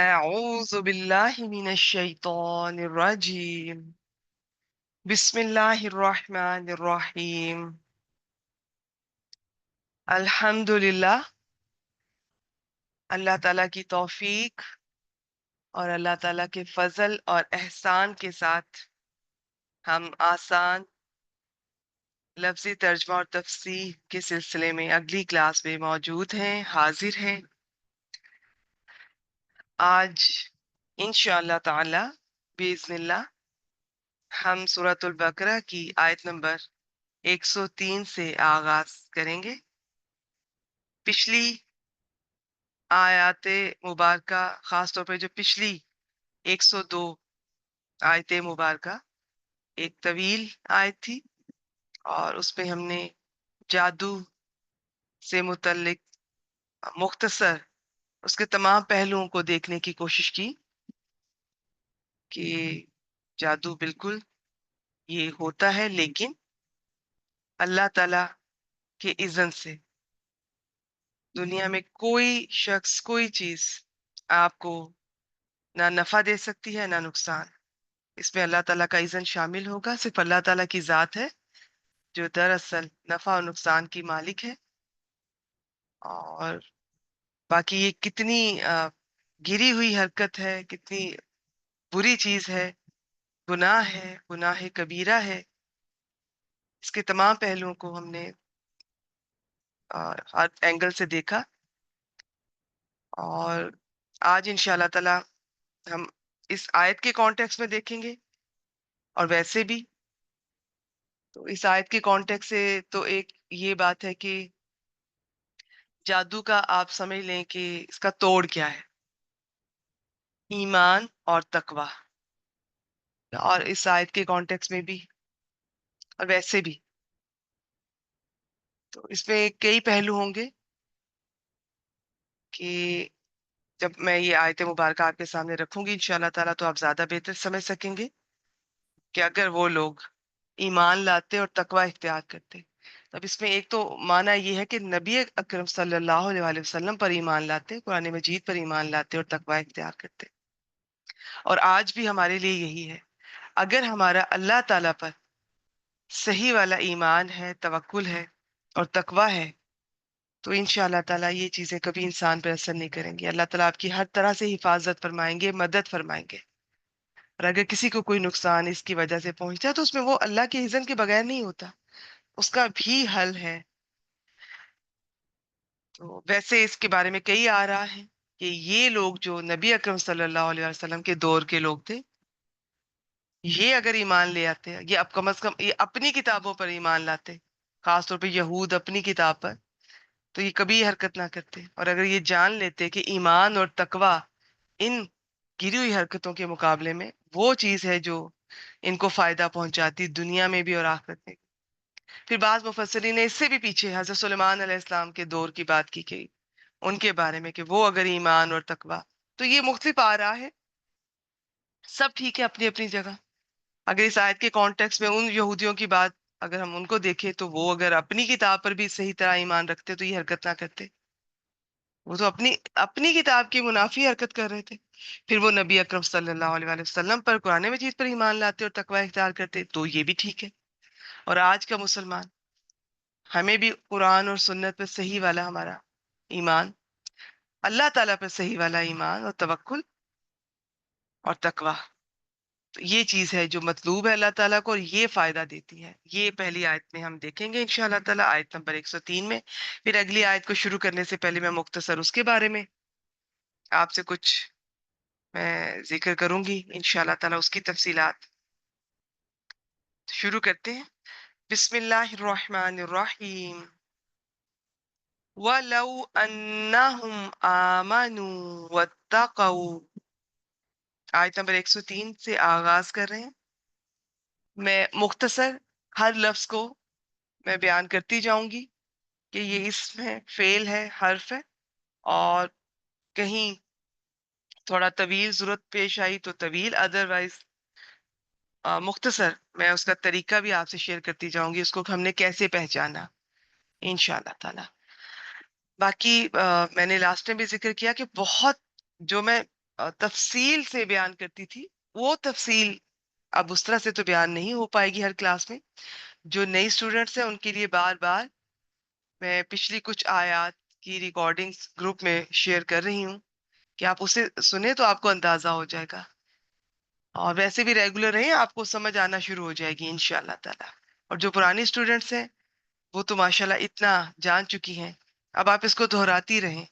أعوذ بالله من الشيطان الرجيم. بسم الله الرحمن الرحيم. الحمد للہ، اللہ تعالیٰ کی توفیق اور اللہ تعالیٰ کے فضل اور احسان کے ساتھ ہم آسان لفظی ترجمہ اور تفسیر کے سلسلے میں اگلی کلاس میں موجود ہیں، حاضر ہیں. آج انشاءاللہ تعالی باذن اللہ ہم سورۃ البقرہ کی آیت نمبر 103 سے آغاز کریں گے. پچھلی آیات مبارکہ، خاص طور پہ جو پچھلی 102 آیت مبارکہ ایک طویل آیت تھی، اور اس پہ ہم نے جادو سے متعلق مختصر اس کے تمام پہلوؤں کو دیکھنے کی کوشش کی کہ جادو بالکل یہ ہوتا ہے، لیکن اللہ تعالی کے اذن سے. دنیا میں کوئی شخص، کوئی چیز آپ کو نہ نفع دے سکتی ہے نہ نقصان. اس میں اللہ تعالیٰ کا اذن شامل ہوگا. صرف اللہ تعالیٰ کی ذات ہے جو دراصل نفع اور نقصان کی مالک ہے. اور باقی یہ کتنی گری ہوئی حرکت ہے، کتنی بری چیز ہے، گناہ ہے، گناہ کبیرہ ہے. اس کے تمام پہلوؤں کو ہم نے ہر اینگل سے دیکھا. اور آج انشاءاللہ تعالی ہم اس آیت کے کانٹیکس میں دیکھیں گے، اور ویسے بھی تو اس آیت کے کانٹیکس سے تو ایک یہ بات ہے کہ جادو کا آپ سمجھ لیں کہ اس کا توڑ کیا ہے، ایمان اور تقوی. اور اس آیت کے کانٹیکس میں بھی اور ویسے بھی تو اس میں کئی پہلو ہوں گے کہ جب میں یہ آیت مبارکہ آپ کے سامنے رکھوں گی انشاءاللہ تعالیٰ تو آپ زیادہ بہتر سمجھ سکیں گے کہ اگر وہ لوگ ایمان لاتے اور تقوی اختیار کرتے. اب اس میں ایک تو معنی یہ ہے کہ نبی اکرم صلی اللہ علیہ وآلہ وسلم پر ایمان لاتے، قرآن مجید پر ایمان لاتے اور تقوی اختیار کرتے. اور آج بھی ہمارے لیے یہی ہے. اگر ہمارا اللہ تعالیٰ پر صحیح والا ایمان ہے، توکل ہے اور تقوی ہے، تو انشاءاللہ تعالیٰ یہ چیزیں کبھی انسان پر اثر نہیں کریں گی. اللہ تعالیٰ آپ کی ہر طرح سے حفاظت فرمائیں گے، مدد فرمائیں گے. اور اگر کسی کو کوئی نقصان اس کی وجہ سے پہنچتا ہے تو اس میں وہ اللہ کے اذن کے بغیر نہیں ہوتا، اس کا بھی حل ہے. تو ویسے اس کے بارے میں کئی آ رہا ہے کہ یہ لوگ جو نبی اکرم صلی اللہ علیہ وسلم کے دور کے لوگ تھے، یہ اگر ایمان لے آتے، یہ اب کم از کم یہ اپنی کتابوں پر ایمان لاتے، خاص طور پہ یہود اپنی کتاب پر، تو یہ کبھی حرکت نہ کرتے. اور اگر یہ جان لیتے کہ ایمان اور تقوی ان گری ہوئی حرکتوں کے مقابلے میں وہ چیز ہے جو ان کو فائدہ پہنچاتی دنیا میں بھی اور آخرت میں. پھر بعض مفسرین نے اس سے بھی پیچھے حضرت سلیمان علیہ السلام کے دور کی بات کی گئی، ان کے بارے میں کہ وہ اگر ایمان اور تقوی. تو یہ مختلف آ رہا ہے، سب ٹھیک ہے اپنی اپنی جگہ. اگر اس آیت کے کانٹیکس میں ان یہودیوں کی بات اگر ہم ان کو دیکھیں تو وہ اگر اپنی کتاب پر بھی صحیح طرح ایمان رکھتے تو یہ حرکت نہ کرتے. وہ تو اپنی کتاب کی منافی حرکت کر رہے تھے. پھر وہ نبی اکرم صلی اللہ علیہ وآلہ وسلم پر، قرآن مجید پر ایمان لاتے اور تقوی اختیار کرتے، تو یہ بھی ٹھیک ہے. اور آج کا مسلمان، ہمیں بھی قرآن اور سنت پر صحیح والا ہمارا ایمان، اللہ تعالیٰ پر صحیح والا ایمان اور توکل اور تقوی، تو یہ چیز ہے جو مطلوب ہے اللہ تعالیٰ کو، اور یہ فائدہ دیتی ہے. یہ پہلی آیت میں ہم دیکھیں گے انشاءاللہ تعالیٰ، آیت نمبر 103 میں. پھر اگلی آیت کو شروع کرنے سے پہلے میں مختصر اس کے بارے میں آپ سے کچھ میں ذکر کروں گی انشاءاللہ تعالیٰ، اس کی تفصیلات. شروع کرتے ہیں. بسم اللہ الرحمن الرحیم. وَلَوْ أَنَّهُمْ آمَنُوا وَاتَّقَوْا. آیت نمبر 103 سے آغاز کر رہے ہیں. میں مختصر ہر لفظ کو میں بیان کرتی جاؤں گی کہ یہ اسم ہے، فعل ہے، حرف ہے، اور کہیں تھوڑا طویل ضرورت پیش آئی تو طویل، ادروائز مختصر میں اس کا طریقہ بھی آپ سے شیئر کرتی جاؤں گی، اس کو ہم نے کیسے پہچانا انشاءاللہ تعالی. باقی میں نے لاسٹ میں بھی ذکر کیا کہ بہت جو میں تفصیل سے بیان کرتی تھی، وہ تفصیل اب اس طرح سے تو بیان نہیں ہو پائے گی ہر کلاس میں. جو نئی اسٹوڈینٹس ہیں ان کے لیے بار بار میں پچھلی کچھ آیات کی ریکارڈنگز گروپ میں شیئر کر رہی ہوں کہ آپ اسے سنیں تو آپ کو اندازہ ہو جائے گا. اور ویسے بھی ریگولر رہیں، آپ کو سمجھ آنا شروع ہو جائے گی انشاءاللہ تعالیٰ. اور جو پرانی اسٹوڈینٹس ہیں وہ تو ماشاءاللہ اتنا جان چکی ہیں، اب آپ اس کو دہراتی رہیں،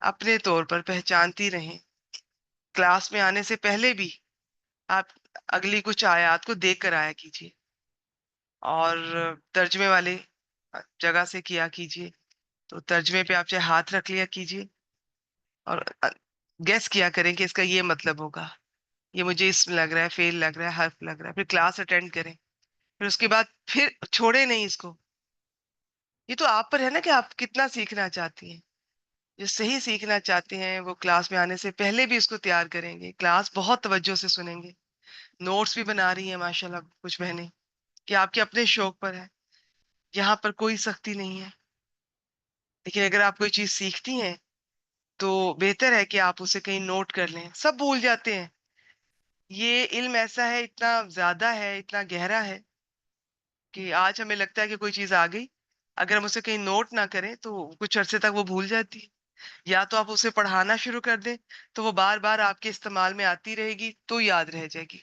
اپنے طور پر پہچانتی رہیں. کلاس میں آنے سے پہلے بھی آپ اگلی کچھ آیات کو دیکھ کر آیا کیجیے اور ترجمے والے جگہ سے کیا کیجیے. تو ترجمے پہ آپ چاہے ہاتھ رکھ لیا کیجیے اور گیس کیا کریں کہ اس کا یہ مطلب ہوگا، یہ مجھے اسم لگ رہا ہے، فعل لگ رہا ہے، حرف لگ رہا ہے. پھر کلاس اٹینڈ کریں، پھر اس کے بعد پھر چھوڑے نہیں اس کو. یہ تو آپ پر ہے نا کہ آپ کتنا سیکھنا چاہتی ہیں. جو صحیح سیکھنا چاہتے ہیں وہ کلاس میں آنے سے پہلے بھی اس کو تیار کریں گے، کلاس بہت توجہ سے سنیں گے. نوٹس بھی بنا رہی ہیں ماشاءاللہ کچھ بہنیں کہ آپ کے اپنے شوق پر ہے، یہاں پر کوئی سختی نہیں ہے. لیکن اگر آپ کوئی چیز سیکھتی ہیں تو بہتر ہے کہ آپ اسے کہیں نوٹ کر لیں. سب بھول جاتے ہیں. یہ علم ایسا ہے، اتنا زیادہ ہے، اتنا گہرا ہے کہ آج ہمیں لگتا ہے کہ کوئی چیز آ گئی، اگر ہم اسے کہیں نوٹ نہ کریں تو کچھ عرصے تک وہ بھول جاتی ہے. یا تو آپ اسے پڑھانا شروع کر دیں تو وہ بار بار آپ کے استعمال میں آتی رہے گی تو یاد رہ جائے گی،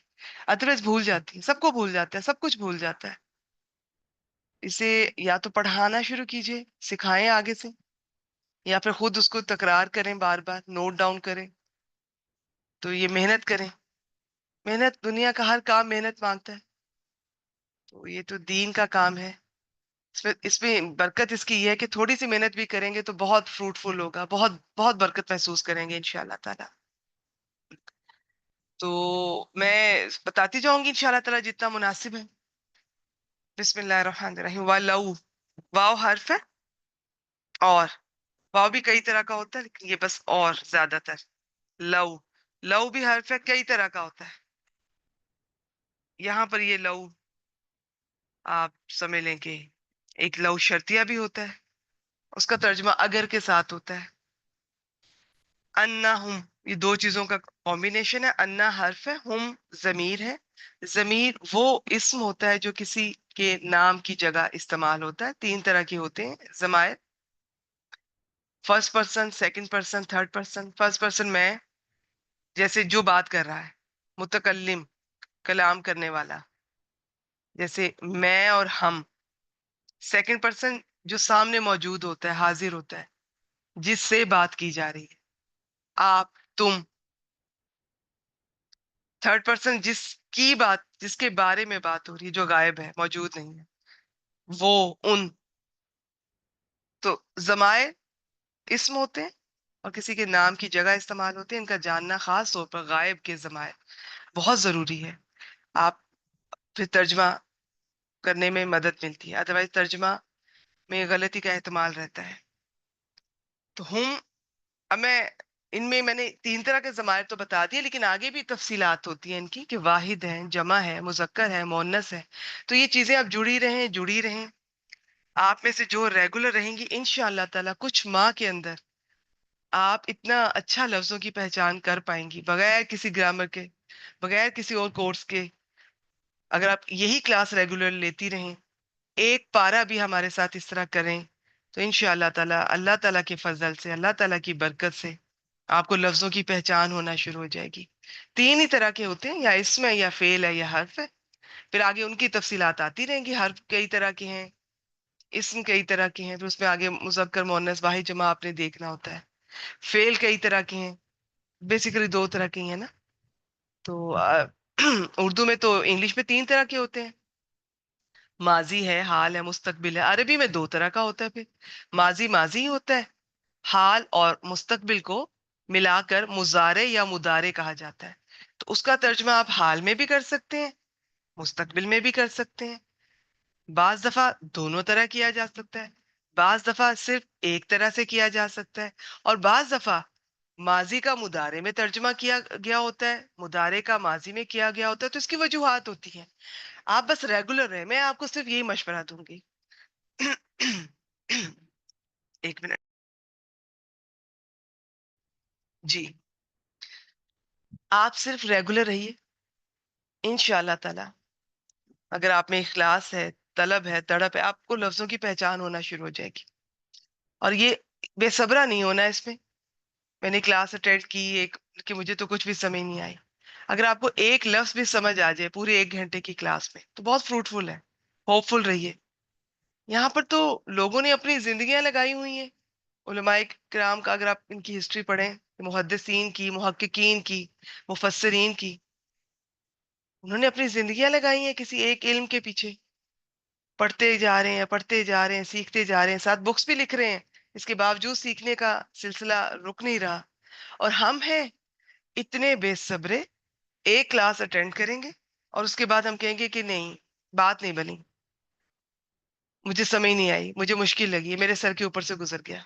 ادروائز بھول جاتی ہے. سب کو بھول جاتا ہے، سب کچھ بھول جاتا ہے. اسے یا تو پڑھانا شروع کیجیے، سکھائیں آگے سے، یا پھر خود اس کو تکرار کریں، بار بار نوٹ ڈاؤن کریں. تو یہ محنت کریں. محنت، دنیا کا ہر کام محنت مانگتا ہے، تو یہ تو دین کا کام ہے. اس میں برکت اس کی یہ ہے کہ تھوڑی سی محنت بھی کریں گے تو بہت فروٹفل ہوگا، بہت بہت برکت محسوس کریں گے انشاءاللہ تعالیٰ. تو میں بتاتی جاؤں گی انشاءاللہ تعالیٰ جتنا مناسب ہے. بسم اللہ الرحمن الرحیم. وَلَوْ، واو حرف ہے، اور واو بھی کئی طرح کا ہوتا ہے لیکن یہ بس اور زیادہ تر. لو، لو بھی حرف ہے، کئی طرح کا ہوتا ہے. یہاں پر یہ لو آپ سمجھ لیں کہ ایک لو شرطیہ بھی ہوتا ہے، اس کا ترجمہ اگر کے ساتھ ہوتا ہے. انا ہم، یہ دو چیزوں کا کمبینیشن ہے. انا حرف ہے، ہم ضمیر ہے. ضمیر وہ اسم ہوتا ہے جو کسی کے نام کی جگہ استعمال ہوتا ہے. تین طرح کے ہوتے ہیں ضمائر: first person, second person, third person. First person میں، جیسے جو بات کر رہا ہے، متکلم، کلام کرنے والا، جیسے میں اور ہم. سیکنڈ پرسن جو سامنے موجود ہوتا ہے، حاضر ہوتا ہے، جس سے بات کی جا رہی ہے، آپ، تم. تھرڈ پرسن جس کی بات، جس کے بارے میں بات ہو رہی ہے، جو غائب ہے، موجود نہیں ہے، وہ، ان. تو ضمائر اسم ہوتے ہیں اور کسی کے نام کی جگہ استعمال ہوتے ہیں. ان کا جاننا خاص طور پر غائب کے ضمائر بہت ضروری ہے. آپ پھر ترجمہ کرنے میں مدد ملتی ہے، ادروائز ترجمہ میں غلطی کا احتمال رہتا ہے. تو ہم، اب میں نے تین طرح کے ضمائر تو بتا دیے، لیکن آگے بھی تفصیلات ہوتی ہیں ان کی کہ واحد ہے، جمع ہے، مذکر ہے، مؤنث ہے. تو یہ چیزیں آپ جڑی رہیں، جڑی رہیں. آپ میں سے جو ریگولر رہیں گی انشاءاللہ تعالیٰ کچھ ماہ کے اندر آپ اتنا اچھا لفظوں کی پہچان کر پائیں گی بغیر کسی گرامر کے، بغیر کسی اور کورس کے. اگر آپ یہی کلاس ریگولر لیتی رہیں، ایک پارا بھی ہمارے ساتھ اس طرح کریں، تو انشاءاللہ تعالیٰ، اللہ تعالیٰ کے فضل سے، اللہ تعالیٰ کی برکت سے آپ کو لفظوں کی پہچان ہونا شروع ہو جائے گی. تین ہی طرح کے ہوتے ہیں، یا اسم ہے، یا فعل ہے، یا حرف ہے. پھر آگے ان کی تفصیلات آتی رہیں گی. حرف کئی طرح کے ہیں، اسم کئی طرح کے ہیں، پھر اس میں آگے مذکر، مؤنث، واحد، جمع آپ نے دیکھنا ہوتا ہے. فعل کئی طرح کے ہیں، بیسیکلی دو طرح کے ہی ہیں نا. تو اردو میں تو انگلش میں تین طرح کے ہوتے ہیں: ماضی ہے، حال ہے، مستقبل ہے. عربی میں دو طرح کا ہوتا ہے. پھر ماضی ماضی ہی ہوتا ہے، حال اور مستقبل کو ملا کر مضارع یا مضارع کہا جاتا ہے. تو اس کا ترجمہ آپ حال میں بھی کر سکتے ہیں، مستقبل میں بھی کر سکتے ہیں. بعض دفعہ دونوں طرح کیا جا سکتا ہے، بعض دفعہ صرف ایک طرح سے کیا جا سکتا ہے، اور بعض دفعہ ماضی کا مضارع میں ترجمہ کیا گیا ہوتا ہے، مضارع کا ماضی میں کیا گیا ہوتا ہے. تو اس کی وجوہات ہوتی ہیں. آپ بس ریگولر رہیں، میں آپ کو صرف یہی مشورہ دوں گی. ایک منٹ. جی، آپ صرف ریگولر رہیے، انشاءاللہ تعالی اگر آپ میں اخلاص ہے، طلب ہے، تڑپ ہے، آپ کو لفظوں کی پہچان ہونا شروع ہو جائے گی. اور یہ بے صبرا نہیں ہونا ہے اس میں نے کلاس اٹینڈ کی ایک کہ مجھے تو کچھ بھی سمجھ نہیں آئی. اگر آپ کو ایک لفظ بھی سمجھ آ جائے پورے 1 گھنٹے کی کلاس میں تو بہت فروٹفل ہے. ہوپ فل رہیے. یہاں پر تو لوگوں نے اپنی زندگیاں لگائی ہوئی ہیں. علماء کرام کا اگر آپ ان کی ہسٹری پڑھیں، محدثین کی، محققین کی، مفسرین کی، انہوں نے اپنی زندگیاں لگائی ہیں کسی ایک علم کے پیچھے. پڑھتے جا رہے ہیں، پڑھتے جا رہے ہیں، سیکھتے جا رہے ہیں، ساتھ بکس بھی لکھ رہے ہیں. اس کے باوجود سیکھنے کا سلسلہ رک نہیں رہا. اور ہم ہیں اتنے بے صبرے، ایک کلاس اٹینڈ کریں گے اور اس کے بعد ہم کہیں گے کہ نہیں، بات نہیں بنی، مجھے سمجھ نہیں آئی، مجھے مشکل لگی، میرے سر کے اوپر سے گزر گیا.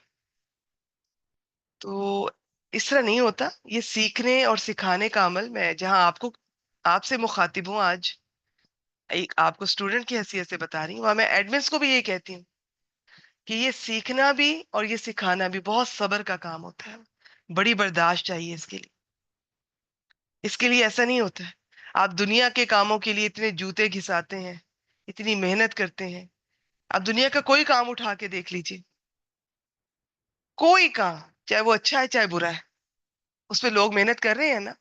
تو اس طرح نہیں ہوتا. یہ سیکھنے اور سکھانے کا عمل، میں جہاں آپ سے مخاطب ہوں آج، ایک آپ کو اسٹوڈنٹ کی حیثیت سے بتا رہی ہوں، وہاں میں ایڈمنس کو بھی یہی کہتی ہوں کہ یہ سیکھنا بھی اور یہ سکھانا بھی بہت صبر کا کام ہوتا ہے. بڑی برداشت چاہیے اس کے لیے. اس کے لیے ایسا نہیں ہوتا ہے آپ دنیا کے کاموں کے لیے اتنے جوتے گھساتے ہیں، اتنی محنت کرتے ہیں. آپ دنیا کا کوئی کام اٹھا کے دیکھ لیجیے، کوئی کام، چاہے وہ اچھا ہے چاہے برا ہے، اس پہ لوگ محنت کر رہے ہیں نا.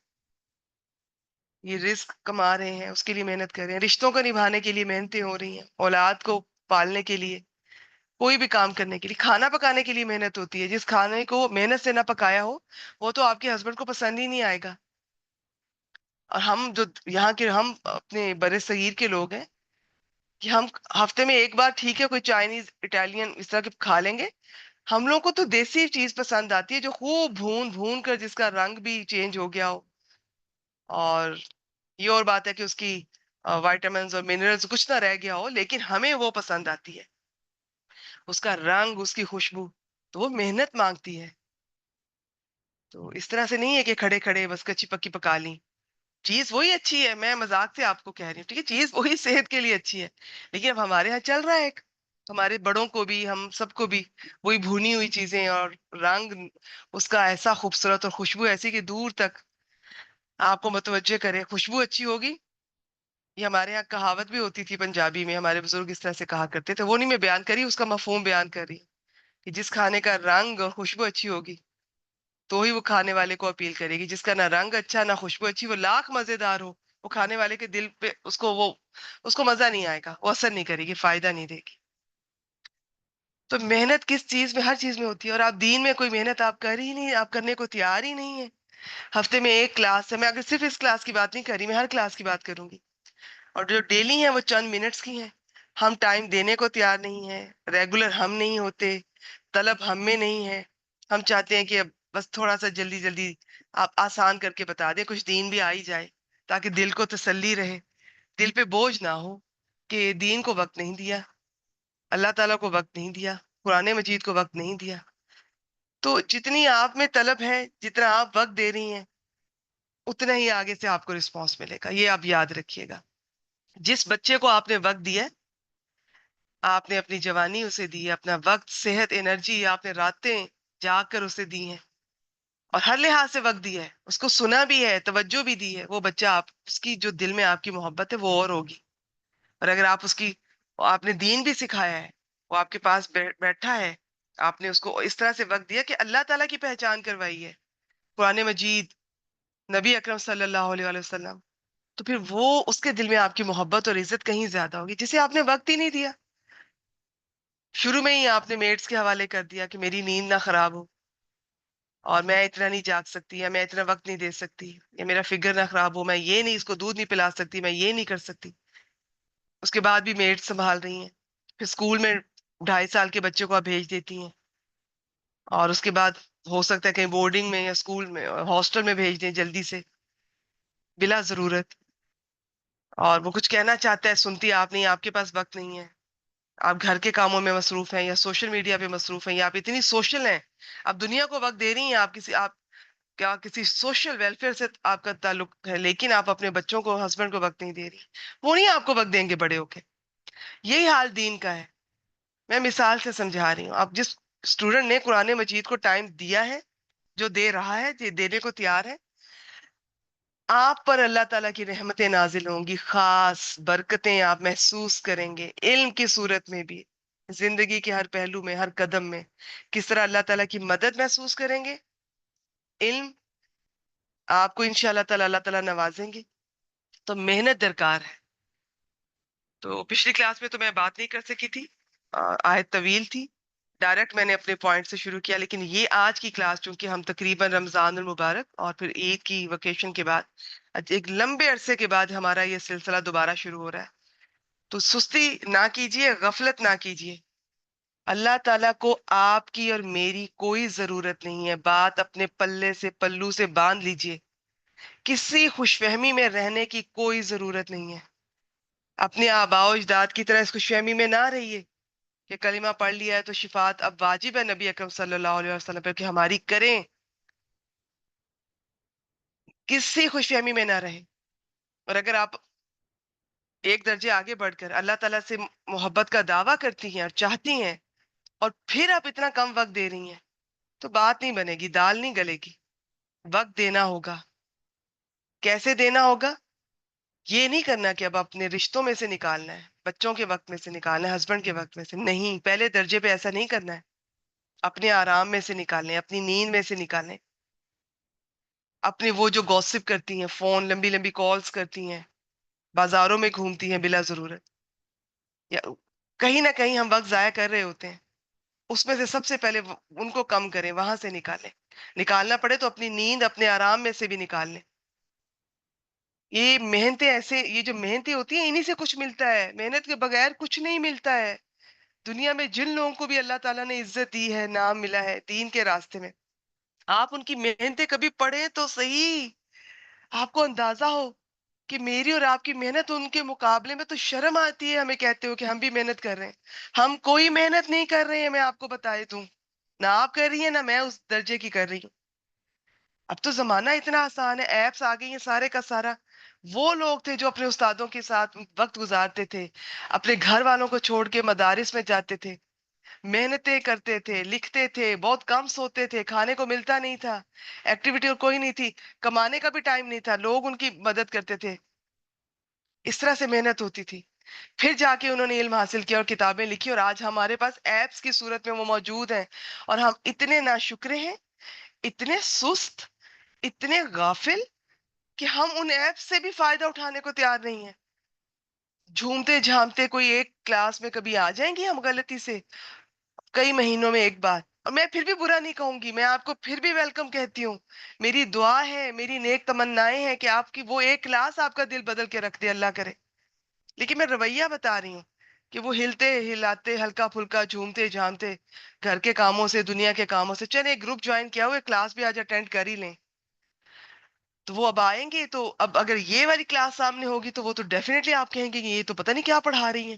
یہ رزق کما رہے ہیں، اس کے لیے محنت کر رہے ہیں، رشتوں کو نبھانے کے لیے محنتیں ہو رہی ہیں، اولاد کو پالنے کے لیے، کوئی بھی کام کرنے کے لیے، کھانا پکانے کے لیے محنت ہوتی ہے. جس کھانے کو محنت سے نہ پکایا ہو وہ تو آپ کے ہسبینڈ کو پسند ہی نہیں آئے گا. اور ہم جو یہاں کے، ہم اپنے برے صغیر کے لوگ ہیں کہ ہم ہفتے میں ایک بار ٹھیک ہے کوئی چائنیز، اٹالین اس طرح کے کھا لیں گے. ہم لوگوں کو تو دیسی چیز پسند آتی ہے جو خوب بھون بھون کر جس کا رنگ بھی چینج ہو گیا ہو. اور یہ اور بات ہے کہ اس کی وائٹامنز اور منرلز کچھ نہ رہ گیا ہو، لیکن ہمیں وہ پسند آتی ہے، اس کا رنگ، اس کی خوشبو. تو وہ محنت مانگتی ہے. تو اس طرح سے نہیں ہے کہ کھڑے کھڑے بس کچی پکی پکا لی. چیز وہی اچھی ہے، میں مذاق سے آپ کو کہہ رہی ہوں، ٹھیک ہے، چیز وہی صحت کے لیے اچھی ہے. لیکن اب ہمارے ہاں چل رہا ہے ایک، ہمارے بڑوں کو بھی، ہم سب کو بھی وہی بھونی ہوئی چیزیں، اور رنگ اس کا ایسا خوبصورت اور خوشبو ایسی کہ دور تک آپ کو متوجہ کرے. خوشبو اچھی ہوگی. یہ ہمارے یہاں کہاوت بھی ہوتی تھی پنجابی میں، ہمارے بزرگ اس طرح سے کہا کرتے تھے. وہ نہیں میں بیان کری، اس کا مفہوم بیان کر رہی ہوں کہ جس کھانے کا رنگ اور خوشبو اچھی ہوگی تو ہی وہ کھانے والے کو اپیل کرے گی. جس کا نہ رنگ اچھا نہ خوشبو اچھی، وہ لاکھ مزیدار ہو، وہ کھانے والے کے دل پہ اس کو مزہ نہیں آئے گا، وہ اثر نہیں کرے گی، فائدہ نہیں دے گی. تو محنت کس چیز میں؟ ہر چیز میں ہوتی ہے. اور آپ دین میں کوئی محنت آپ کر ہی نہیں، آپ کرنے کو تیار ہی نہیں ہے. ہفتے میں ایک کلاس ہے، میں اگر صرف اس کلاس کی بات نہیں کر رہی، میں ہر کلاس کی بات کروں گی. اور جو ڈیلی ہیں وہ چند منٹس کی ہیں. ہم ٹائم دینے کو تیار نہیں ہیں، ریگولر ہم نہیں ہوتے، طلب ہم میں نہیں ہے. ہم چاہتے ہیں کہ اب بس تھوڑا سا جلدی جلدی آپ آسان کر کے بتا دیں، کچھ دین بھی آ ہی جائے تاکہ دل کو تسلی رہے، دل پہ بوجھ نہ ہو کہ دین کو وقت نہیں دیا، اللہ تعالیٰ کو وقت نہیں دیا، قرآن مجید کو وقت نہیں دیا. تو جتنی آپ میں طلب ہے، جتنا آپ وقت دے رہی ہیں، اتنا ہی آگے سے آپ کو رسپانس ملے گا. یہ آپ یاد رکھیے گا. جس بچے کو آپ نے وقت دیا، آپ نے اپنی جوانی اسے دی ہے، اپنا وقت، صحت، انرجی آپ نے راتیں جاگ کر اسے دی ہیں، اور ہر لحاظ سے وقت دیا ہے، اس کو سنا بھی ہے، توجہ بھی دی ہے. وہ بچہ اس کی جو دل میں آپ کی محبت ہے وہ اور ہوگی. اور اگر آپ نے دین بھی سکھایا ہے، وہ آپ کے پاس بیٹھا ہے، آپ نے اس کو اس طرح سے وقت دیا کہ اللہ تعالیٰ کی پہچان کروائی ہے، قرآن مجید، نبی اکرم صلی اللہ علیہ وآلہ وسلم، تو پھر وہ اس کے دل میں آپ کی محبت اور عزت کہیں زیادہ ہوگی. جسے آپ نے وقت ہی نہیں دیا، شروع میں ہی آپ نے میٹس کے حوالے کر دیا کہ میری نیند نہ خراب ہو، اور میں اتنا نہیں جاگ سکتی، یا میں اتنا وقت نہیں دے سکتی، یا میرا فگر نہ خراب ہو، میں یہ نہیں، اس کو دودھ نہیں پلا سکتی، میں یہ نہیں کر سکتی. اس کے بعد بھی میڈ سنبھال رہی ہیں. پھر اسکول میں 2.5 سال کے بچے کو آپ بھیج دیتی ہیں، اور اس کے بعد ہو سکتا ہے کہیں بورڈنگ میں یا اسکول میں ہاسٹل میں بھیج دیں جلدی سے بلا ضرورت. اور وہ کچھ کہنا چاہتا ہے، سنتی آپ نہیں، آپ کے پاس وقت نہیں ہے، آپ گھر کے کاموں میں مصروف ہیں، یا سوشل میڈیا پہ مصروف ہیں، یا آپ اتنی سوشل ہیں، آپ دنیا کو وقت دے رہی ہیں، آپ کیا کسی سوشل ویلفیئر سے آپ کا تعلق ہے، لیکن آپ اپنے بچوں کو، ہسبینڈ کو وقت نہیں دے رہی. وہ نہیں آپ کو وقت دیں گے بڑے ہو کے. یہی حال دین کا ہے. میں مثال سے سمجھا رہی ہوں. آپ جس اسٹوڈنٹ نے قرآن مجید کو ٹائم دیا ہے، جو دے رہا ہے، جو دینے کو تیار ہے، آپ پر اللہ تعالیٰ کی رحمتیں نازل ہوں گی، خاص برکتیں آپ محسوس کریں گے، علم کی صورت میں بھی، زندگی کے ہر پہلو میں، ہر قدم میں کس طرح اللہ تعالیٰ کی مدد محسوس کریں گے، علم آپ کو انشاءاللہ تعالیٰ اللہ تعالیٰ نوازیں گے۔ تو محنت درکار ہے۔ تو پچھلی کلاس میں تو میں بات نہیں کر سکی تھی، آیت طویل تھی، ڈائریکٹ میں نے اپنے پوائنٹ سے شروع کیا، لیکن یہ آج کی کلاس چونکہ ہم تقریباً رمضان المبارک اور پھر عید کی ویکیشن کے بعد ایک لمبے عرصے کے بعد ہمارا یہ سلسلہ دوبارہ شروع ہو رہا ہے، تو سستی نہ کیجیے، غفلت نہ کیجیے۔ اللہ تعالیٰ کو آپ کی اور میری کوئی ضرورت نہیں ہے، بات اپنے پلے سے پلو سے باندھ لیجیے، کسی خوش فہمی میں رہنے کی کوئی ضرورت نہیں ہے، اپنے آباء و اجداد کی طرح اس خوش فہمی میں نہ رہیے کہ کلمہ پڑھ لیا ہے تو شفاعت اب واجب ہے نبی اکرم صلی اللہ علیہ وسلم پہ کہ ہماری کریں، کسی خوش فہمی میں نہ رہیں۔ اور اگر آپ ایک درجے آگے بڑھ کر اللہ تعالیٰ سے محبت کا دعویٰ کرتی ہیں اور چاہتی ہیں، اور پھر آپ اتنا کم وقت دے رہی ہیں، تو بات نہیں بنے گی، دال نہیں گلے گی۔ وقت دینا ہوگا۔ کیسے دینا ہوگا؟ یہ نہیں کرنا کہ اب اپنے رشتوں میں سے نکالنا ہے، بچوں کے وقت میں سے نکالنا ہے، ہسبینڈ کے وقت میں سے نہیں، پہلے درجے پہ ایسا نہیں کرنا ہے، اپنے آرام میں سے نکالنے، اپنی نیند میں سے نکالنے، اپنے وہ جو گوسپ کرتی ہیں، فون لمبی لمبی کالز کرتی ہیں، بازاروں میں گھومتی ہیں بلا ضرورت، یا کہیں نہ کہیں ہم وقت ضائع کر رہے ہوتے ہیں، اس میں سے سب سے پہلے ان کو کم کریں، وہاں سے نکالیں، نکالنا پڑے تو اپنی نیند اپنے آرام میں سے بھی نکال لیں۔ یہ محنتیں ایسے، یہ جو محنتیں ہوتی ہیں انہی سے کچھ ملتا ہے، محنت کے بغیر کچھ نہیں ملتا ہے۔ دنیا میں جن لوگوں کو بھی اللہ تعالیٰ نے عزت دی ہے، نام ملا ہے دین کے راستے میں، آپ ان کی محنتیں کبھی پڑھیں تو صحیح، آپ کو اندازہ ہو کہ میری اور آپ کی محنت ان کے مقابلے میں تو شرم آتی ہے ہمیں کہتے ہو کہ ہم بھی محنت کر رہے ہیں۔ ہم کوئی محنت نہیں کر رہے ہیں، میں آپ کو بتائے دوں، نہ آپ کر رہی ہیں نہ میں اس درجے کی کر رہی ہوں۔ اب تو زمانہ اتنا آسان ہے، ایپس آ گئی ہیں سارے کا سارا۔ وہ لوگ تھے جو اپنے استادوں کے ساتھ وقت گزارتے تھے، اپنے گھر والوں کو چھوڑ کے مدارس میں جاتے تھے، محنتیں کرتے تھے، لکھتے تھے، بہت کم سوتے تھے، کھانے کو ملتا نہیں تھا، ایکٹیویٹی اور کوئی نہیں تھی، کمانے کا بھی ٹائم نہیں تھا، لوگ ان کی مدد کرتے تھے، اس طرح سے محنت ہوتی تھی۔ پھر جا کے انہوں نے علم حاصل کیا اور کتابیں لکھی، اور آج ہمارے پاس ایپس کی صورت میں وہ موجود ہیں، اور ہم اتنے ناشکرے ہیں، اتنے سست، اتنے غافل کہ ہم ان ایپ سے بھی فائدہ اٹھانے کو تیار نہیں ہیں۔ جھومتے جھامتے کوئی ایک کلاس میں کبھی آ جائیں گے ہم غلطی سے، کئی مہینوں میں ایک بار، اور میں پھر بھی برا نہیں کہوں گی، میں آپ کو پھر بھی ویلکم کہتی ہوں، میری دعا ہے، میری نیک تمنائیں ہیں کہ آپ کی وہ ایک کلاس آپ کا دل بدل کے رکھ دے، اللہ کرے۔ لیکن میں رویہ بتا رہی ہوں کہ وہ ہلتے ہلاتے ہلکا پھلکا جھومتے جھامتے گھر کے کاموں سے، دنیا کے کاموں سے، چلے گروپ جوائن کیا ہوئے کلاس بھی آج اٹینڈ کر ہی لیں، تو وہ اب آئیں گے، تو اب اگر یہ والی کلاس سامنے ہوگی تو وہ تو ڈیفینیٹلی آپ کہیں گے کہ یہ تو پتہ نہیں کیا پڑھا رہی ہیں،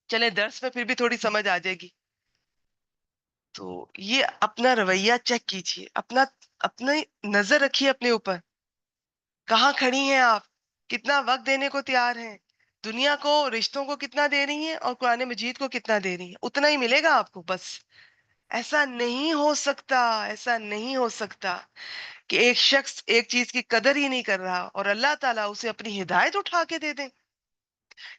چلے درس میں پھر بھی تھوڑی سمجھ آ جائے گی۔ تو یہ اپنا رویہ چیک کیجئے، اپنی نظر رکھیے اپنے اوپر، کہاں کھڑی ہیں آپ، کتنا وقت دینے کو تیار ہیں، دنیا کو، رشتوں کو کتنا دے رہی ہیں، اور قرآن مجید کو کتنا دے رہی ہیں، اتنا ہی ملے گا آپ کو بس۔ ایسا نہیں ہو سکتا، ایسا نہیں ہو سکتا کہ ایک شخص ایک چیز کی قدر ہی نہیں کر رہا اور اللہ تعالیٰ اسے اپنی ہدایت اٹھا کے دے دیں۔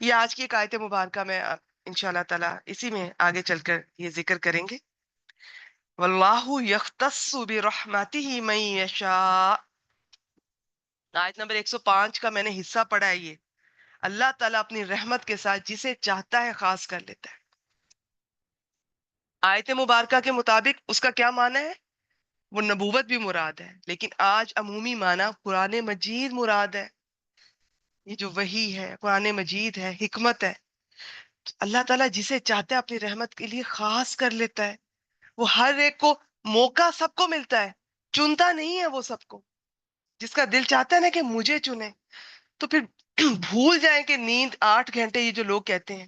یہ آج کی ایک آیت مبارکہ میں انشاءاللہ تعالیٰ اسی میں آگے چل کر یہ ذکر کریں گے۔ واللہ یختص برحمتہ من یشاء، آیت نمبر 105 کا میں نے حصہ پڑھا ہے یہ، اللہ تعالیٰ اپنی رحمت کے ساتھ جسے چاہتا ہے خاص کر لیتا ہے۔ آیت مبارکہ کے مطابق اس کا کیا معنی ہے؟ وہ نبوت بھی مراد ہے، لیکن آج عمومی معنی قرآن مجید مراد ہے، یہ جو وحی ہے، قرآن مجید ہے، حکمت ہے، اللہ تعالیٰ جسے چاہتا ہے اپنی رحمت کے لیے خاص کر لیتا ہے۔ وہ ہر ایک کو موقع، سب کو ملتا ہے، چنتا نہیں ہے وہ سب کو، جس کا دل چاہتا ہے نا کہ مجھے چنے، تو پھر بھول جائیں کہ نیند 8 گھنٹے، یہ جو لوگ کہتے ہیں،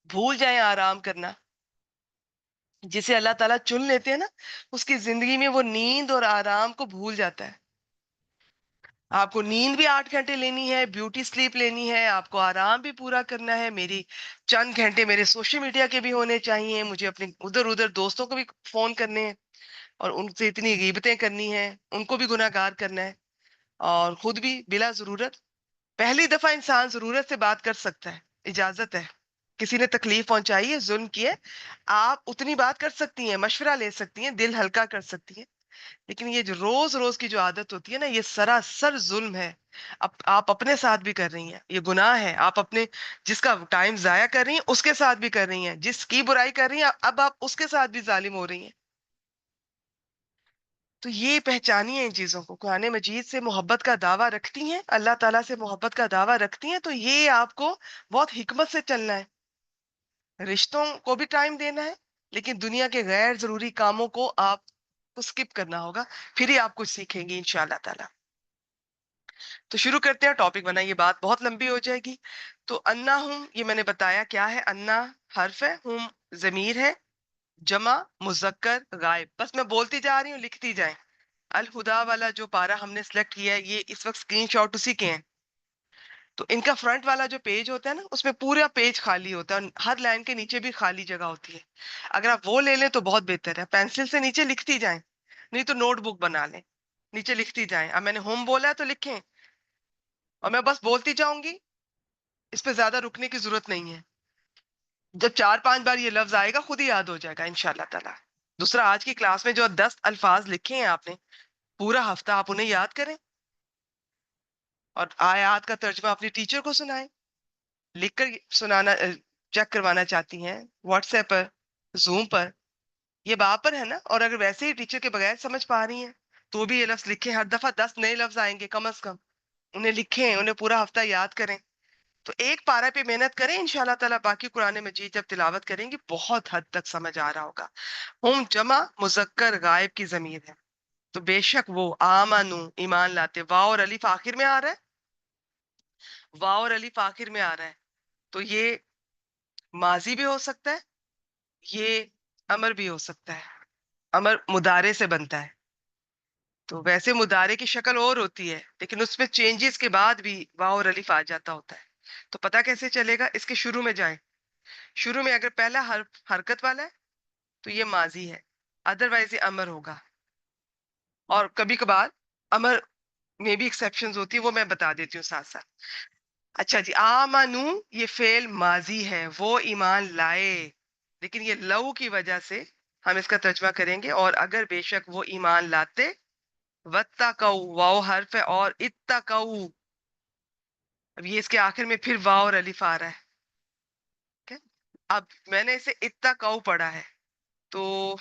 بھول جائیں آرام کرنا، جسے اللہ تعالیٰ چن لیتے ہیں نا، اس کی زندگی میں وہ نیند اور آرام کو بھول جاتا ہے۔ آپ کو نیند بھی 8 گھنٹے لینی ہے، بیوٹی سلیپ لینی ہے، آپ کو آرام بھی پورا کرنا ہے، میری چند گھنٹے میرے سوشل میڈیا کے بھی ہونے چاہیے، مجھے اپنے ادھر ادھر دوستوں کو بھی فون کرنے ہیں، اور ان سے اتنی غیبتیں کرنی ہیں، ان کو بھی گناہ گار کرنا ہے، اور خود بھی بلا ضرورت. پہلی دفعہ انسان ضرورت سے بات کر سکتا ہے, اجازت ہے. کسی نے تکلیف پہنچائی ہے, ظلم کیے, آپ اتنی بات کر سکتی ہیں, مشورہ لے سکتی ہیں, دل ہلکا کر سکتی ہیں. لیکن یہ جو روز روز کی جو عادت ہوتی ہے نا, یہ سراسر ظلم ہے. آپ اپنے ساتھ بھی کر رہی ہیں, یہ گناہ ہے. آپ اپنے جس کا ٹائم ضائع کر رہی ہیں اس کے ساتھ بھی کر رہی ہیں, جس کی برائی کر رہی ہیں اب آپ اس کے ساتھ بھی ظالم ہو رہی ہیں. تو یہ پہچانی ہے ان چیزوں کو. قرآن مجید سے محبت کا دعویٰ رکھتی ہیں, اللہ تعالیٰ سے محبت کا دعویٰ رکھتی ہیں, تو یہ آپ کو بہت حکمت سے چلنا ہے. رشتوں کو بھی ٹائم دینا ہے, لیکن دنیا کے غیر ضروری کاموں کو آپ کو سکپ کرنا ہوگا. پھر ہی آپ کچھ سیکھیں گی انشاءاللہ تعالیٰ. تو شروع کرتے ہیں ٹاپک, بنا یہ بات بہت لمبی ہو جائے گی. تو انا ہوں, یہ میں نے بتایا کیا ہے. انا حرف ہے, ہم ضمیر ہے, جمع مذکر غائب. بس میں بولتی جا رہی ہوں, لکھتی جائیں. الہدا والا جو پارا ہم نے سلیکٹ کیا ہے, یہ اس وقت اسکرین شاٹ اسی کے ہیں. تو ان کا فرنٹ والا جو پیج ہوتا ہے نا, اس میں پورا پیج خالی ہوتا ہے, ہر لائن کے نیچے بھی خالی جگہ ہوتی ہے. اگر آپ وہ لے لیں تو بہت بہتر ہے. پینسل سے نیچے لکھتی جائیں, نہیں تو نوٹ بک بنا لیں, نیچے لکھتی جائیں. اب میں نے ہوم بولا ہے تو لکھیں, اور میں بس بولتی جاؤں گی, اس پہ زیادہ رکنے کی ضرورت نہیں ہے. جب 4-5 بار یہ لفظ آئے گا خود ہی یاد ہو جائے گا انشاءاللہ تعالیٰ. دوسرا, آج کی کلاس میں جو 10 الفاظ لکھے ہیں آپ نے, پورا ہفتہ آپ انہیں یاد کریں, اور آیات کا ترجمہ اپنی ٹیچر کو سنائیں. لکھ کر سنانا چیک کروانا چاہتی ہیں واٹس ایپ پر, زوم پر, یہ بات پر ہے نا. اور اگر ویسے ہی ٹیچر کے بغیر سمجھ پا رہی ہیں تو بھی یہ لفظ لکھیں. ہر دفعہ 10 نئے لفظ آئیں گے کم از کم, انہیں لکھیں, انہیں پورا ہفتہ یاد کریں. تو ایک پارہ پہ محنت کریں, انشاءاللہ تعالیٰ باقی قرآن مجید جب تلاوت کریں گی بہت حد تک سمجھ آ رہا ہوگا. ہم جمع مذکر غائب کی ضمیر ہے, تو بے شک وہ آمنو ایمان لاتے. واو اور الف آخر میں آ رہا ہے, واو اور الف آخر میں آ رہا ہے, تو یہ ماضی بھی ہو سکتا ہے, یہ امر بھی ہو سکتا ہے. امر مضارع سے بنتا ہے, تو ویسے مضارع کی شکل اور ہوتی ہے, لیکن اس میں چینجز کے بعد بھی واو اور الف آ جاتا ہوتا ہے. تو پتہ کیسے چلے گا؟ اس کے شروع میں جائیں. شروع میں اگر پہلا حرف حرکت والا ہے تو یہ ماضی ہے, ادروائز یہ امر ہوگا. اور کبھی کبھار امر میں بھی ایکسیپشنز ہوتی ہے, وہ میں بتا دیتی ہوں ساتھ ساتھ. اچھا جی, آمنو یہ فعل ماضی ہے, وہ ایمان لائے, لیکن یہ لو کی وجہ سے ہم اس کا ترجمہ کریں گے, اور اگر بے شک وہ ایمان لاتے. واتقوا واو حرف ہے, اور اتقوا, اب یہ اس کے آخر میں پھر واو اور الف آ رہا ہے. اب میں نے اسے اتقوا پڑھا ہے, تو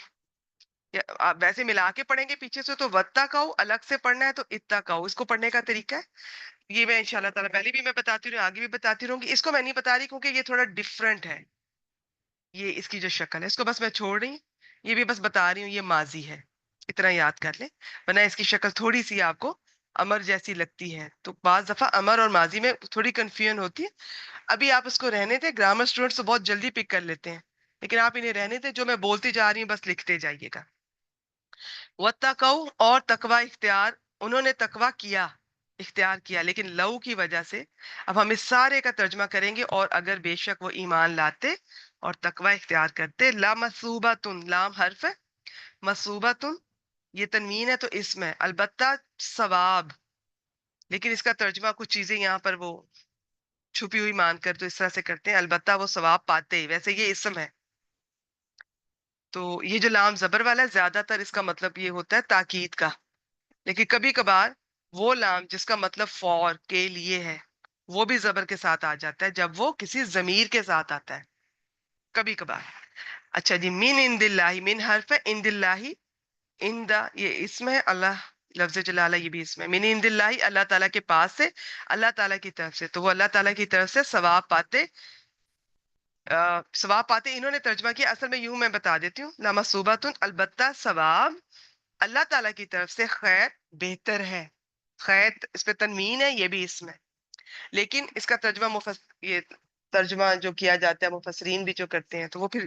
آپ ویسے ملا کے پڑھیں گے پیچھے سے, تو واتقوا الگ سے پڑھنا ہے, تو اتقوا اس کو پڑھنے کا طریقہ ہے. یہ میں انشاءاللہ تعالیٰ پہلے بھی میں بتاتی رہوں, آگے بھی بتاتی رہوں گی. اس کو میں نہیں بتا رہی کیونکہ یہ تھوڑا ڈفرینٹ ہے, یہ اس کی جو شکل ہے, اس کو بس میں چھوڑ رہی ہوں. یہ بھی بس بتا رہی ہوں یہ ماضی ہے, اتنا یاد کر لیں, ورنہ اس کی شکل تھوڑی سی آپ کو امر جیسی لگتی ہے. تو بعض دفعہ امر اور ماضی میں تھوڑی کنفیوژن ہوتی ہے. ابھی آپ اس کو رہنے دیں, گرامر اسٹوڈنٹس تو بہت جلدی پک کر لیتے ہیں, لیکن آپ انہیں رہنے دیں. جو میں بولتی جا رہی ہوں بس لکھتے جائیے گا. واتقوا اور تقوی اختیار, انہوں نے تقوی کیا, اختیار کیا, لیکن لو کی وجہ سے. اب ہم اس سارے کا ترجمہ کریں گے, اور اگر بے شک وہ ایمان لاتے اور تقوی اختیار کرتے. لا مصوبتن, لام حرف ہے, مصوبتن یہ تنوین ہے تو اسم ہے, البتہ ثواب, لیکن اس کا ترجمہ کچھ چیزیں یہاں پر وہ چھپی ہوئی مان کر تو اس طرح سے کرتے ہیں, البتہ وہ ثواب پاتے. ویسے یہ اسم ہے, تو یہ جو لام زبر والا ہے زیادہ تر اس کا مطلب یہ ہوتا ہے تاکید کا, لیکن کبھی کبھار وہ لام جس کا مطلب فور کے لیے ہے وہ بھی زبر کے ساتھ آ جاتا ہے جب وہ کسی ضمیر کے ساتھ آتا ہے, کبھی کبھار. اچھا جی, من عند اللہ, من حرف ہے, عند اللہ, عند یہ اسم ہے, اللہ لفظ جلالہ یہ بھی اسم ہے. من عند اللہ, اللہ تعالیٰ کے پاس سے, اللہ تعالیٰ کی طرف سے, تو وہ اللہ تعالیٰ کی طرف سے ثواب پاتے. ثواب پاتے انہوں نے ترجمہ کیا, اصل میں یوں میں بتا دیتی ہوں. لمصوبتن البتہ ثواب اللہ تعالیٰ کی طرف سے خیر بہتر ہے. خیر اس پہ تنوین ہے, یہ بھی اسم ہے, لیکن اس کا ترجمہ یہ ترجمہ جو کیا جاتا ہے مفسرین بھی جو کرتے ہیں, تو وہ پھر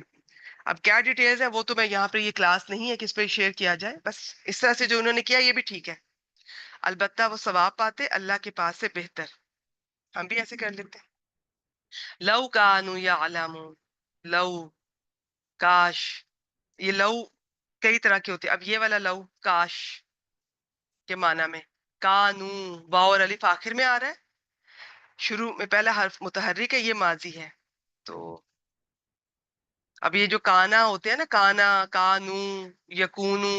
اب کیا ڈیٹیلز ہے وہ تو میں یہاں پہ, یہ کلاس نہیں ہے کہ اس پہ شیئر کیا جائے. بس اس طرح سے جو انہوں نے کیا یہ بھی ٹھیک ہے, البتہ وہ ثواب پاتے اللہ کے پاس سے بہتر. ہم بھی ایسے کر لیتے ہیں. لو کانوا یعلمون, لو کاش, یہ لو کئی طرح کے ہوتے ہیں. اب یہ والا لو کاش کے معنی میں, کانو، واو اور الف آخر میں آ رہا ہے، شروع میں پہلا حرف متحرک ہے، یہ ماضی ہے. تو اب یہ جو کانا ہوتے ہیں نا، کانا، کانو، یکونو،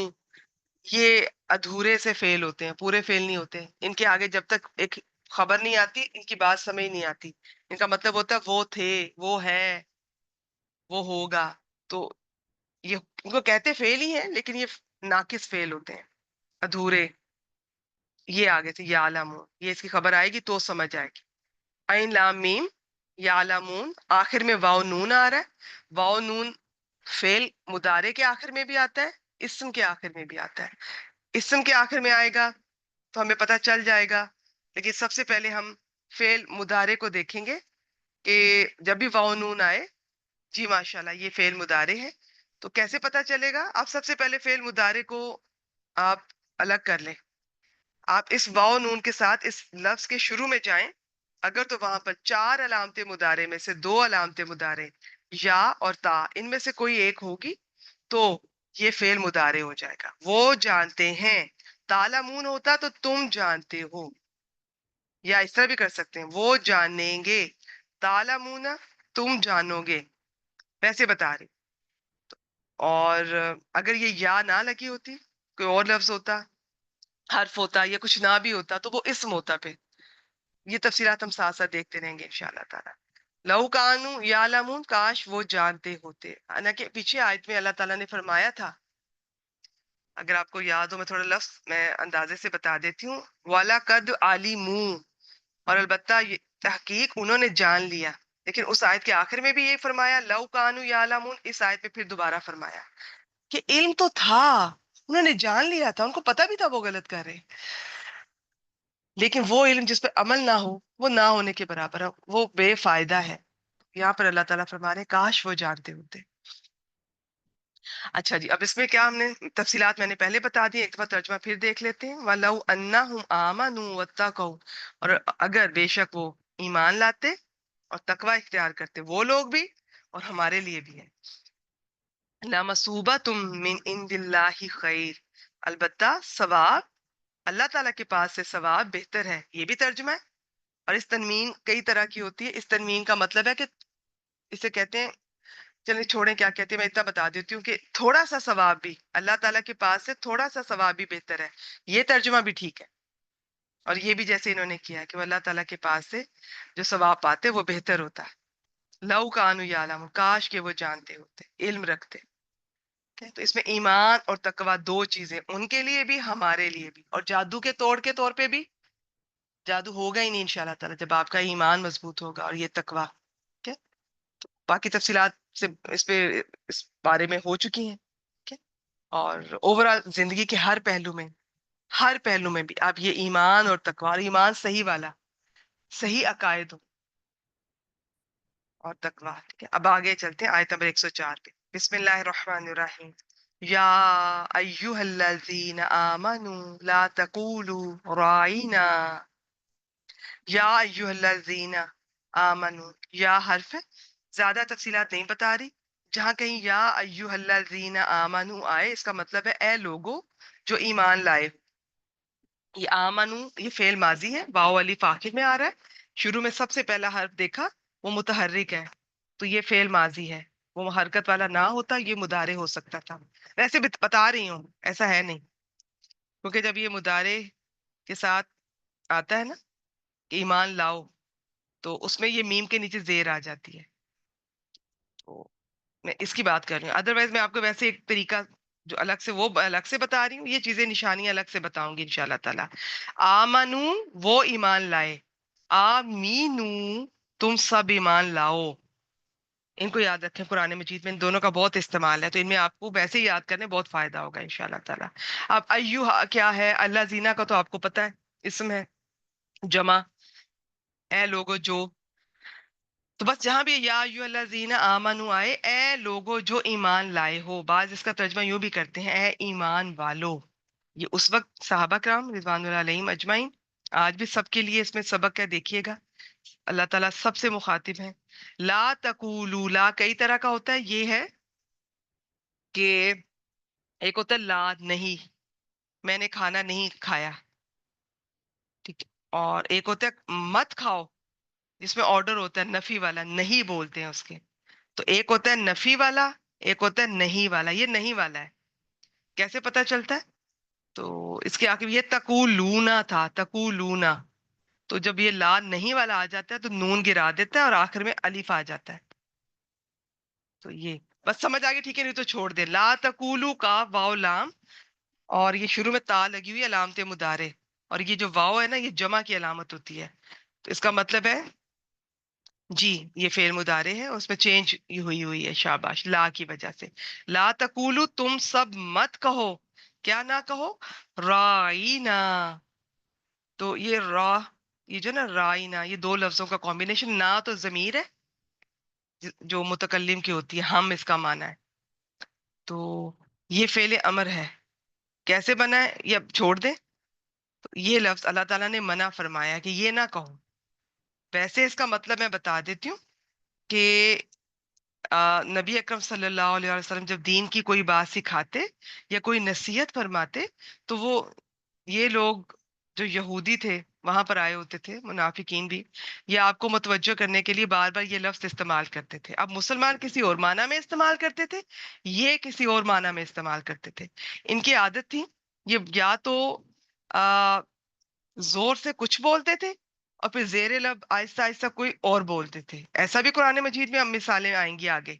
یہ ادھورے سے فعل ہوتے ہیں، پورے فعل نہیں ہوتے. ان کے آگے جب تک ایک خبر نہیں آتی ان کی بات سمجھ نہیں آتی. ان کا مطلب ہوتا ہے وہ تھے، وہ ہے، وہ ہوگا. تو یہ ان کو کہتے فعل ہی ہے لیکن یہ ناقص فعل ہوتے ہیں، ادھورے. یہ آگے سے یعلمون، یہ اس کی خبر آئے گی تو سمجھ آئے گی. عین لام میم، یعلمون، آخر میں واو نون آ رہا ہے. واو نون فعل مضارع کے آخر میں بھی آتا ہے، اسم کے آخر میں بھی آتا ہے. اسم کے آخر میں آئے گا تو ہمیں پتہ چل جائے گا، لیکن سب سے پہلے ہم فعل مضارع کو دیکھیں گے کہ جب بھی واو نون آئے، جی ماشاءاللہ یہ فعل مضارع ہے. تو کیسے پتہ چلے گا؟ آپ سب سے پہلے فعل مضارع کو آپ الگ کر لیں. آپ اس واو نون کے ساتھ اس لفظ کے شروع میں جائیں، اگر تو وہاں پر 4 علامت مضارع میں سے 2 علامت مضارع یا اور تا ان میں سے کوئی ایک ہوگی تو یہ فعل مضارع ہو جائے گا. وہ جانتے ہیں، تعلمون ہوتا تو تم جانتے ہو، یا اس طرح بھی کر سکتے ہیں وہ جانیں گے، تعلمون تم جانو گے، ویسے بتا رہی. اور اگر یہ یا نہ لگی ہوتی، کوئی اور لفظ ہوتا، حرف ہوتا یا کچھ نہ بھی ہوتا تو وہ اسم ہوتا. پھر یہ تفصیلات ہم ساتھ ساتھ دیکھتے رہیں گے انشاءاللہ تعالیٰ. لو کانو یعلمون، کاش وہ جانتے ہوتے. حالانکہ پیچھے آیت میں اللہ تعالیٰ نے فرمایا تھا، اگر آپ کو یاد ہو میں تھوڑا لفظ میں اندازے سے بتا دیتی ہوں، وَلَقَدْ عَلِمُوا، اور البتہ یہ تحقیق انہوں نے جان لیا. لیکن اس آیت کے آخر میں بھی یہ فرمایا لو کانو یعلمون، اس آیت میں پھر دوبارہ فرمایا کہ علم تو تھا، انہوں نے جان لیا تھا، ان کو پتہ بھی تھا وہ غلط کر رہے، لیکن وہ علم جس پہ عمل نہ ہو وہ نہ ہونے کے برابر ہے، وہ بے فائدہ ہے. یہاں پر اللہ تعالیٰ فرما رہے ہیں کاش وہ جانتے ہوتے. اچھا جی، اب اس میں کیا ہم نے تفصیلات میں نے پہلے بتا دی، ایک دفعہ ترجمہ پھر دیکھ لیتے ہیں. وَلَوْ أَنَّهُمْ آمَنُوا وَاتَّقَوْا، اور اگر بے شک وہ ایمان لاتے اور تقوی اختیار کرتے، وہ لوگ بھی اور ہمارے لیے بھی ہے. لَمَثُوبَةٌ مِّنْ عِندِ اللَّهِ خَيْرٌ، البتہ ثواب اللہ تعالیٰ کے پاس سے ثواب بہتر ہے. یہ بھی ترجمہ ہے. اور اس تنوین کئی طرح کی ہوتی ہے. اس تنوین کا مطلب ہے کہ اسے کہتے ہیں، چلیں چھوڑیں کیا کہتے ہیں، میں اتنا بتا دیتی ہوں کہ تھوڑا سا ثواب بھی اللہ تعالیٰ کے پاس سے تھوڑا سا ثواب بھی بہتر ہے. یہ ترجمہ بھی ٹھیک ہے. اور یہ بھی جیسے انہوں نے کیا کہ وہ اللہ تعالیٰ کے پاس سے جو ثواب پاتے وہ بہتر ہوتا ہے. لو کانو یعلمون، کاش کہ وہ جانتے ہوتے، علم رکھتے. تو اس میں ایمان اور تقوی دو چیزیں، ان کے لیے بھی ہمارے لیے بھی. اور جادو کے طور پہ بھی جادو ہوگا ہی نہیں انشاءاللہ تعالیٰ جب آپ کا ایمان مضبوط ہوگا اور یہ تقوی. باقی تفصیلات سے اس بارے میں ہو چکی ہیں. اور اوورال زندگی کے ہر پہلو میں بھی آپ یہ ایمان اور تقوی، اور ایمان صحیح والا، صحیح عقائد ہو اور تقوی. ٹھیک ہے، اب آگے چلتے ہیں آیت نمبر 104 پہ. بسم اللہ الرحمن الرحیم. یا ایہا الذین آمنوا لا تقولوا راعینا. یا ایہا الذین آمنوا، یا حرف ہے، زیادہ تفصیلات نہیں بتا رہی. جہاں کہیں یا ایہا الذین آمنوا آئے اس کا مطلب ہے اے لوگو جو ایمان لائے. یہ آمنو یہ فعل ماضی ہے، واو الف آخر میں آ رہا ہے. شروع میں سب سے پہلا حرف دیکھا وہ متحرک ہے، تو یہ فعل ماضی ہے. وہ حرکت والا نہ ہوتا یہ مضارع ہو سکتا تھا. ویسے بھی بتا رہی ہوں ایسا ہے نہیں، کیونکہ جب یہ مضارع کے ساتھ آتا ہے نا کہ ایمان لاؤ، تو اس میں یہ میم کے نیچے زیر آ جاتی ہے. تو میں اس کی بات کر رہی ہوں. ادروائز میں آپ کو ویسے ایک طریقہ جو الگ سے وہ الگ سے بتا رہی ہوں، یہ چیزیں نشانی الگ سے بتاؤں گی انشاءاللہ تعالیٰ. آمنو وہ ایمان لائے، آمینو تم سب ایمان لاؤ. ان کو یاد رکھیں، قرآن مجید میں ان دونوں کا بہت استعمال ہے، تو ان میں آپ کو ویسے ہی یاد کرنے بہت فائدہ ہوگا انشاءاللہ تعالیٰ. اب ایوہا کیا ہے؟ اللہ زینہ کا تو آپ کو پتہ ہے اسم ہے، جمع اے لوگو جو. تو بس جہاں بھی یا ایھا الذین آمنوا آئے، اے لوگو جو ایمان لائے ہو. بعض اس کا ترجمہ یوں بھی کرتے ہیں اے ایمان والو. یہ اس وقت صحابہ کرام رضوان اللہ علیہم اجمعین، آج بھی سب کے لیے اس میں سبق ہے. دیکھیے گا اللہ تعالیٰ سب سے مخاطب ہے. لا تقولوا، لا کئی طرح کا ہوتا ہے. یہ ہے کہ ایک ہوتا ہے لا نہیں، میں نے کھانا نہیں کھایا، اور ایک ہوتا ہے مت کھاؤ، جس میں آرڈر ہوتا ہے نفی والا، نہیں بولتے ہیں اس کے. تو ایک ہوتا ہے نفی والا، ایک ہوتا ہے نہیں والا. یہ نہیں والا ہے. کیسے پتا چلتا ہے؟ تو اس کے آخر یہ تقولونا تھا، تقولونا. تو جب یہ لا نہیں والا آ جاتا ہے تو نون گرا دیتا ہے اور آخر میں الف آ جاتا ہے. تو یہ بس سمجھ آگے، ٹھیک ہے؟ نہیں تو چھوڑ دے. لا تقولو کا واو لام، اور یہ شروع میں تا لگی ہوئی علامت مدارے، اور یہ جو واو ہے نا یہ جمع کی علامت ہوتی ہے. تو اس کا مطلب ہے جی یہ فعل مضارع ہے، اس میں چینج ہوئی ہوئی ہے، شاباش، لا کی وجہ سے. لا تقولو، تم سب مت کہو. کیا نہ کہو؟ رائینا. تو یہ را، یہ جو نا رائینا، یہ دو لفظوں کا کمبینیشن. نا تو ضمیر ہے جو متکلم کی ہوتی ہے، ہم اس کا معنی ہے. تو یہ فعل امر ہے. کیسے بنا ہے یہ اب چھوڑ دیں. تو یہ لفظ اللہ تعالیٰ نے منع فرمایا کہ یہ نہ کہو. ویسے اس کا مطلب میں بتا دیتی ہوں کہ نبی اکرم صلی اللہ علیہ وسلم جب دین کی کوئی بات سکھاتے یا کوئی نصیحت فرماتے، تو وہ یہ لوگ جو یہودی تھے وہاں پر آئے ہوتے تھے، منافقین بھی، یہ آپ کو متوجہ کرنے کے لیے بار بار یہ لفظ استعمال کرتے تھے. اب مسلمان کسی اور معنی میں استعمال کرتے تھے، یہ کسی اور معنی میں استعمال کرتے تھے. ان کی عادت تھی یہ یا تو زور سے کچھ بولتے تھے اور پھر زیر لب آہستہ آہستہ کوئی اور بولتے تھے. ایسا بھی قرآن مجید میں اب مثالیں آئیں گی آگے.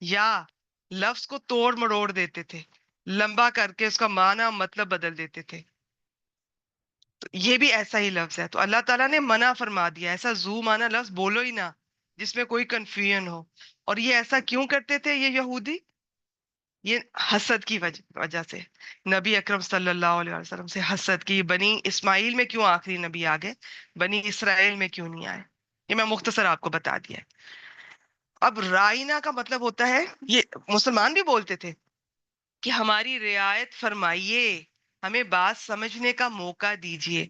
یا لفظ کو توڑ مروڑ دیتے تھے، لمبا کر کے اس کا معنی مطلب بدل دیتے تھے. تو یہ بھی ایسا ہی لفظ ہے. تو اللہ تعالیٰ نے منع فرما دیا ایسا زو معنی لفظ بولو ہی نہ جس میں کوئی کنفیوژن ہو. اور یہ ایسا کیوں کرتے تھے یہ یہودی؟ یہ حسد کی وجہ سے. نبی اکرم صلی اللہ علیہ وسلم سے حسد کی. بنی اسماعیل میں کیوں آخری نبی آ گئے، بنی اسرائیل میں کیوں نہیں آئے؟ یہ میں مختصر آپ کو بتا دیا ہے. اب رائنا کا مطلب ہوتا ہے، یہ مسلمان بھی بولتے تھے کہ ہماری رعایت فرمائیے، ہمیں بات سمجھنے کا موقع دیجیے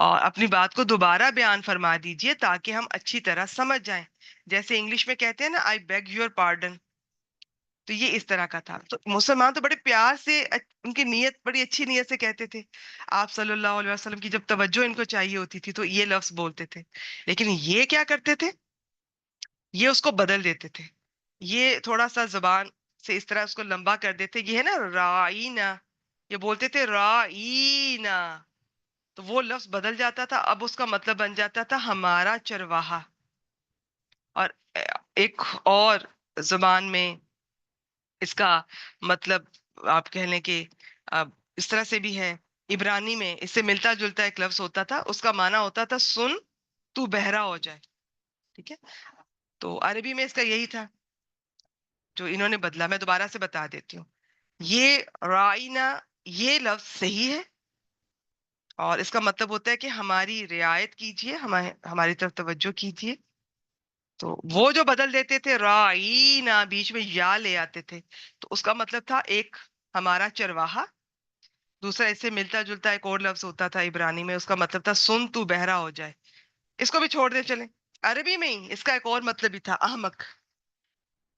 اور اپنی بات کو دوبارہ بیان فرما دیجیے تاکہ ہم اچھی طرح سمجھ جائیں. جیسے انگلش میں کہتے ہیں نا آئی بیگ یور پارڈن. تو یہ اس طرح کا تھا. تو مسلمان تو بڑے پیار سے، ان کی نیت بڑی اچھی نیت سے کہتے تھے. آپ صلی اللہ علیہ وسلم کی جب توجہ ان کو چاہیے ہوتی تھی تو یہ لفظ بولتے تھے. لیکن یہ کیا کرتے تھے؟ یہ اس کو بدل دیتے تھے. یہ تھوڑا سا زبان سے اس طرح اس کو لمبا کر دیتے. یہ ہے نا رائینا، یہ بولتے تھے رائینا. تو وہ لفظ بدل جاتا تھا. اب اس کا مطلب بن جاتا تھا ہمارا چرواہا. اور ایک اور زبان میں اس کا مطلب آپ کہہ لیں کہ اس طرح سے بھی ہے. عبرانی میں اس سے ملتا جلتا ایک لفظ ہوتا تھا، اس کا معنی ہوتا تھا سن تو بہرا ہو جائے. ٹھیک ہے؟ تو عربی میں اس کا یہی تھا جو انہوں نے بدلا. میں دوبارہ سے بتا دیتی ہوں. یہ رائنا، یہ لفظ صحیح ہے اور اس کا مطلب ہوتا ہے کہ ہماری رعایت کیجیے، ہماری طرف توجہ کیجیے. تو وہ جو بدل دیتے تھے رائینا، بیچ میں یا لے آتے تھے، تو اس کا مطلب تھا ایک ہمارا چرواہا. دوسرا اس سے ملتا جلتا ایک اور لفظ ہوتا تھا عبرانی میں، اس کا مطلب تھا سن تو بہرا ہو جائے. اس کو بھی چھوڑ دیں چلیں. عربی میں ہی اس کا ایک اور مطلب بھی تھا احمق.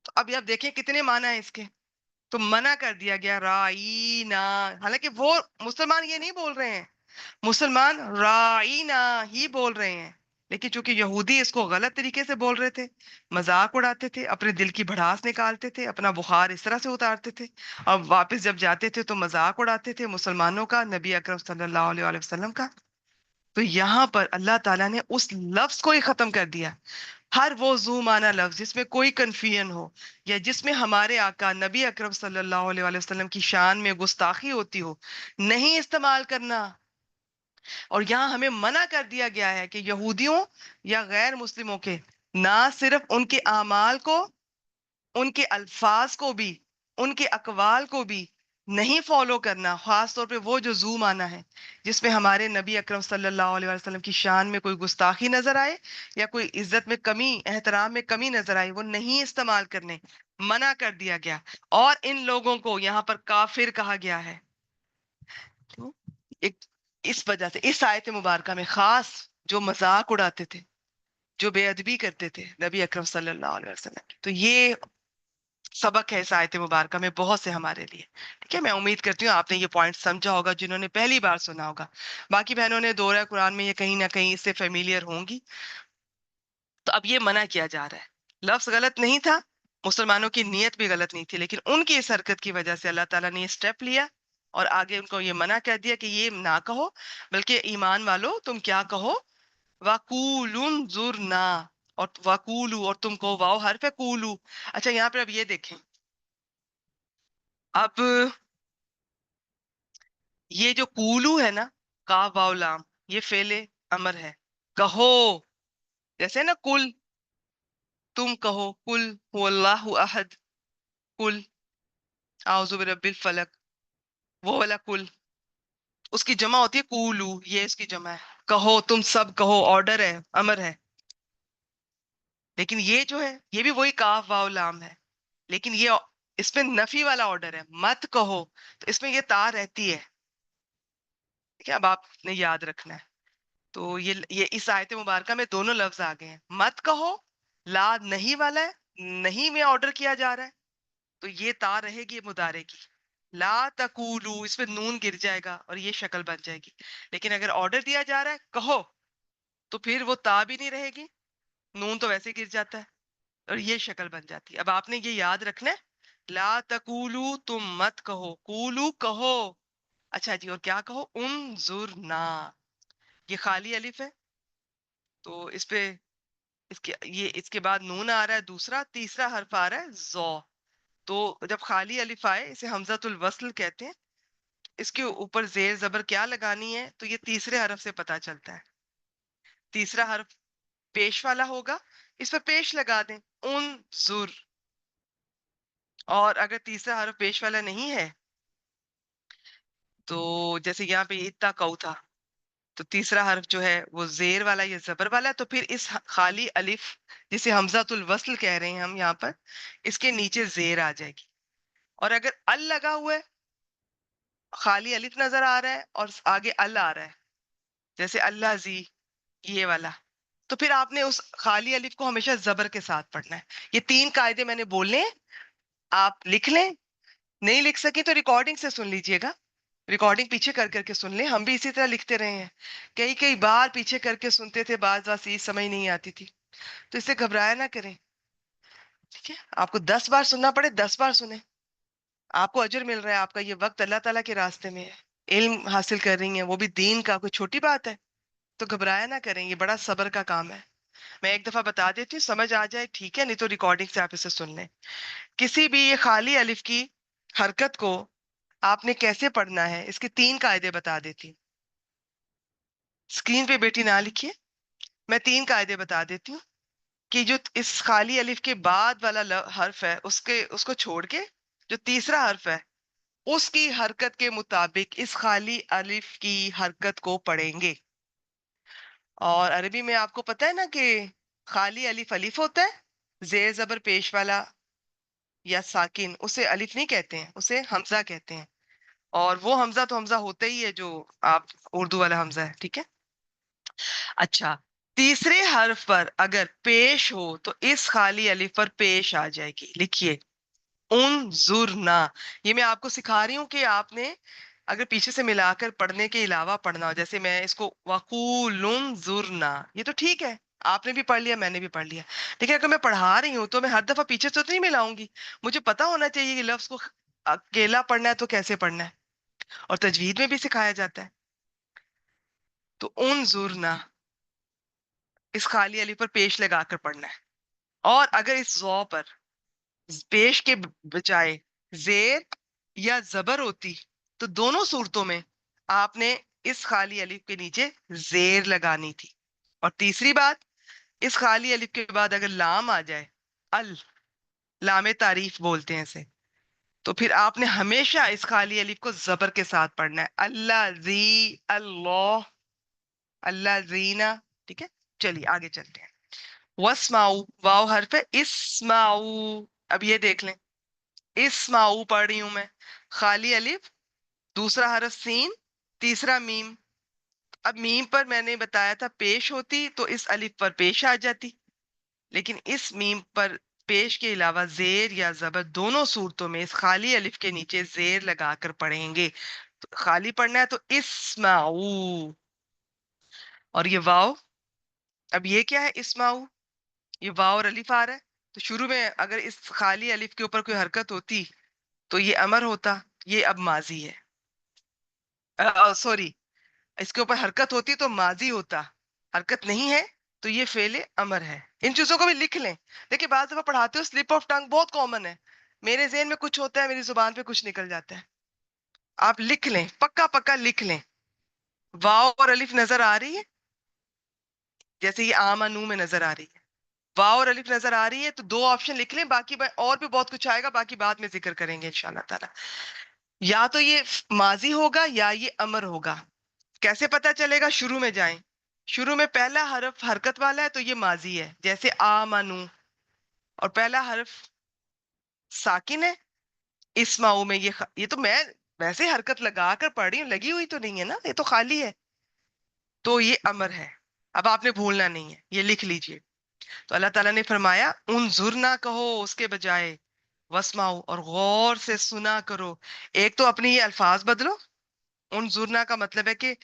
تو اب آپ دیکھیں کتنے معنی ہیں اس کے. تو منع کر دیا گیا رائینا. حالانکہ وہ مسلمان یہ نہیں بول رہے ہیں، مسلمان رائینا ہی بول رہے ہیں، لیکن چونکہ یہودی اس کو غلط طریقے سے بول رہے تھے، مذاق اڑاتے تھے، اپنے دل کی بھڑاس نکالتے تھے، اپنا بخار اس طرح سے اتارتے تھے، اور واپس جب جاتے تھے تو مذاق اڑاتے تھے مسلمانوں کا، نبی اکرم صلی اللہ علیہ وآلہ وسلم کا. تو یہاں پر اللہ تعالیٰ نے اس لفظ کو ہی ختم کر دیا. ہر وہ ذو معنی لفظ جس میں کوئی کنفیوژن ہو یا جس میں ہمارے آقا نبی اکرم صلی اللہ علیہ وآلہ وسلم کی شان میں گستاخی ہوتی ہو، نہیں استعمال کرنا. اور یہاں ہمیں منع کر دیا گیا ہے کہ یہودیوں یا غیر مسلموں کے نہ صرف ان کے اعمال کو، ان کے الفاظ کو بھی، ان کے اقوال کو بھی نہیں فالو کرنا. خاص طور پہ وہ جو ذو معنی ہے جس میں ہمارے نبی اکرم صلی اللہ علیہ وسلم کی شان میں کوئی گستاخی نظر آئے یا کوئی عزت میں کمی، احترام میں کمی نظر آئے، وہ نہیں استعمال کرنے، منع کر دیا گیا. اور ان لوگوں کو یہاں پر کافر کہا گیا ہے. ایک اس وجہ سے اس آیت مبارکہ میں خاص جو مذاق اڑاتے تھے، جو بے ادبی کرتے تھے نبی اکرم صلی اللہ علیہ وسلم کی، تو یہ سبق ہے اس آیت مبارکہ میں بہت سے ہمارے لیے. ٹھیک ہے، میں امید کرتی ہوں آپ نے یہ پوائنٹ سمجھا ہوگا جنہوں نے پہلی بار سنا ہوگا. باقی بہنوں نے دورہ قرآن میں یہ کہیں نہ کہیں اس سے فیملیئر ہوں گی. تو اب یہ منع کیا جا رہا ہے. لفظ غلط نہیں تھا، مسلمانوں کی نیت بھی غلط نہیں تھی، لیکن ان کی اس حرکت کی وجہ سے اللہ تعالیٰ نے یہ سٹیپ لیا اور آگے ان کو یہ منع کر دیا کہ یہ نہ کہو، بلکہ ایمان والو تم کیا کہو، وَقُولُوا انظُرْنَا، اور وَقُولُوا، اور تم کو واو حرف ہے قولو. اچھا یہاں پہ اب یہ دیکھیں، اب یہ جو قولو ہے نا، کاف واو لام، یہ فعل امر ہے. کہو، جیسے نا کل، تم کہو کل هو اللہ احد، کل اعوذ برب الفلق، وہ والا کل، اس کی جمع ہوتی ہے قولو، یہ اس کی جمع ہے. کہو، تم سب کہو، آرڈر ہے، امر ہے. لیکن یہ جو ہے یہ بھی وہی کاف واو لام ہے، لیکن یہ اس میں نفی والا آرڈر ہے، مت کہو. تو اس میں یہ تا رہتی ہے. ٹھیک ہے، اب آپ نے یاد رکھنا ہے. تو یہ اس آیت مبارکہ میں دونوں لفظ آ گئے ہیں. مت کہو، لا نہیں والا ہے، نہیں میں آرڈر کیا جا رہا ہے، تو یہ تا رہے گی مضارع کی. لا تقولو، اس پہ نون گر جائے گا اور یہ شکل بن جائے گی. لیکن اگر آرڈر دیا جا رہا ہے کہو، تو پھر وہ تا بھی نہیں رہے گی، نون تو ویسے گر جاتا ہے اور یہ شکل بن جاتی ہے. اب آپ نے یہ یاد رکھنا ہے، لا تقولو، تم مت کہو، قولو کہو. اچھا جی، اور کیا کہو، انظرنا، یہ خالی الف ہے، تو اس پہ اس کے بعد نون آ رہا ہے، دوسرا تیسرا حرف آ رہا ہے زو. تو جب خالی الف آئے اسے حمزۃ الوصل کہتے ہیں. اس کے اوپر زیر زبر کیا لگانی ہے، تو یہ تیسرے حرف سے پتا چلتا ہے. تیسرا حرف پیش والا ہوگا، اس پہ پیش لگا دیں، انظر. اور اگر تیسرا حرف پیش والا نہیں ہے، تو جیسے یہاں پہ اتا کو تھا، تو تیسرا حرف جو ہے وہ زیر والا یا زبر والا ہے، تو پھر اس خالی الف جسے حمزۃ الوصل کہہ رہے ہیں ہم یہاں پر، اس کے نیچے زیر آ جائے گی. اور اگر ال لگا ہوا ہے، خالی الف نظر آ رہا ہے اور آگے ال آ رہا ہے، جیسے اللہ زی، یہ والا، تو پھر آپ نے اس خالی الف کو ہمیشہ زبر کے ساتھ پڑھنا ہے. یہ 3 قاعدے میں نے بولنے ہیں، آپ لکھ لیں. نہیں لکھ سکے تو ریکارڈنگ سے سن لیجئے گا، ریکارڈنگ پیچھے کر کر کے سن لیں. ہم بھی اسی طرح لکھتے رہے ہیں، کئی کئی بار پیچھے کر کے سنتے تھے، بعض بار چیز سمجھ نہیں آتی تھی. تو اس سے گھبرایا نہ کریں. ٹھیک ہے، آپ کو 10 بار سننا پڑے 10 بار سنیں، آپ کو اجر مل رہا ہے. آپ کا یہ وقت اللہ تعالیٰ کے راستے میں ہے، علم حاصل کر رہی ہیں، وہ بھی دین کا، کوئی چھوٹی بات ہے. تو گھبرایا نہ کریں، یہ بڑا صبر کا کام ہے. میں ایک دفعہ بتا دیتی ہوں، سمجھ آ جائے ٹھیک ہے، نہیں تو ریکارڈنگ سے آپ اسے سن لیں. کسی بھی یہ خالی الف کی حرکت کو آپ نے کیسے پڑھنا ہے، اس کے 3 قاعدے بتا دیتی ہوں. اسکرین پہ بیٹی نہ لکھیے، میں 3 قاعدے بتا دیتی ہوں کہ جو اس خالی الف کے بعد والا حرف ہے، اس کو چھوڑ کے جو تیسرا حرف ہے، اس کی حرکت کے مطابق اس خالی الف کی حرکت کو پڑھیں گے. اور عربی میں آپ کو پتہ ہے نا کہ خالی الف الف ہوتا ہے، زیر زبر پیش والا یا ساکن اسے الف نہیں کہتے ہیں، اسے حمزہ کہتے ہیں. اور وہ حمزہ تو حمزہ ہوتا ہی ہے جو آپ اردو والا حمزہ ہے. ٹھیک ہے، اچھا تیسرے حرف پر اگر پیش ہو تو اس خالی الف پر پیش آ جائے گی. لکھیے انظرنا. یہ میں آپ کو سکھا رہی ہوں کہ آپ نے اگر پیچھے سے ملا کر پڑھنے کے علاوہ پڑھنا ہو، جیسے میں اس کو وقول انظرنا، یہ تو ٹھیک ہے، آپ نے بھی پڑھ لیا، میں نے بھی پڑھ لیا. لیکن اگر میں پڑھا رہی ہوں تو میں ہر دفعہ پیچھے سے تو نہیں ملاؤں گی. مجھے پتا ہونا چاہیے کہ لفظ کو اکیلا پڑھنا ہے تو کیسے پڑھنا ہے، اور تجوید میں بھی سکھایا جاتا ہے. تو انظرنا اس خالی الف پر پیش لگا کر پڑھنا ہے. اور اگر اس ذو پر پیش کے بجائے زیر یا زبر ہوتی، تو دونوں صورتوں میں آپ نے اس خالی الف کے نیچے زیر لگانی تھی. اور تیسری بات، اس خالی الف کے بعد اگر لام آ جائے، لام تعریف بولتے ہیں اسے، تو پھر آپ نے ہمیشہ اس خالی الف کو زبر کے ساتھ پڑھنا ہے. اللہ زی، اللہ، اللہ زینا. ٹھیک ہے، چلیے آگے چلتے ہیں. واسمعوا، واو حرف ہے، اسمعوا. اب یہ دیکھ لیں، اسمعوا پڑھ رہی ہوں میں، خالی الف، دوسرا حرف سین، تیسرا میم. اب میم پر میں نے بتایا تھا پیش ہوتی تو اس الف پر پیش آ جاتی، لیکن اس میم پر پیش کے علاوہ زیر یا زبر دونوں صورتوں میں اس خالی الف کے نیچے زیر لگا کر پڑھیں گے. تو خالی پڑھنا ہے تو اسمعو. اور یہ واو، اب یہ کیا ہے اسمعو؟ یہ واو اور الف آ رہا ہے. تو شروع میں اگر اس خالی الف کے اوپر کوئی حرکت ہوتی تو یہ امر ہوتا. یہ اب ماضی ہے. سوری، اس کے اوپر حرکت ہوتی تو ماضی ہوتا. حرکت نہیں ہے تو یہ فعل امر ہے. ان چیزوں کو بھی لکھ لیں. دیکھیں بعض دفعہ پڑھاتے ہو سلپ آف ٹنگ بہت کامن ہے. میرے ذہن میں کچھ ہوتا ہے، میری زبان پہ کچھ نکل جاتا ہے. آپ لکھ لیں، پکا پکا لکھ لیں. واو اور الف نظر آ رہی ہے جیسے یہ آمنو میں نظر آ رہی ہے. واو اور الف نظر آ رہی ہے تو دو آپشن لکھ لیں. باقی اور بھی بہت کچھ آئے گا، باقی بعد میں ذکر کریں گے انشاءاللہ تعالی. یا تو یہ ماضی ہوگا یا یہ امر ہوگا. کیسے پتا چلے گا؟ شروع میں جائیں. شروع میں پہلا حرف حرکت والا ہے تو یہ ماضی ہے، جیسے آمنو. اور پہلا حرف ساکن ہے اسماؤ میں. یہ تو میں ویسے حرکت لگا کر پڑھ رہی ہوں، لگی ہوئی تو نہیں ہے نا، یہ تو خالی ہے. تو یہ امر ہے. اب آپ نے بھولنا نہیں ہے، یہ لکھ لیجئے. تو اللہ تعالیٰ نے فرمایا انظر نہ کہو اس کے بجائے وسماؤ، اور غور سے سنا کرو. ایک تو اپنی یہ الفاظ بدلو. انظرنا کا مطلب ہے کہ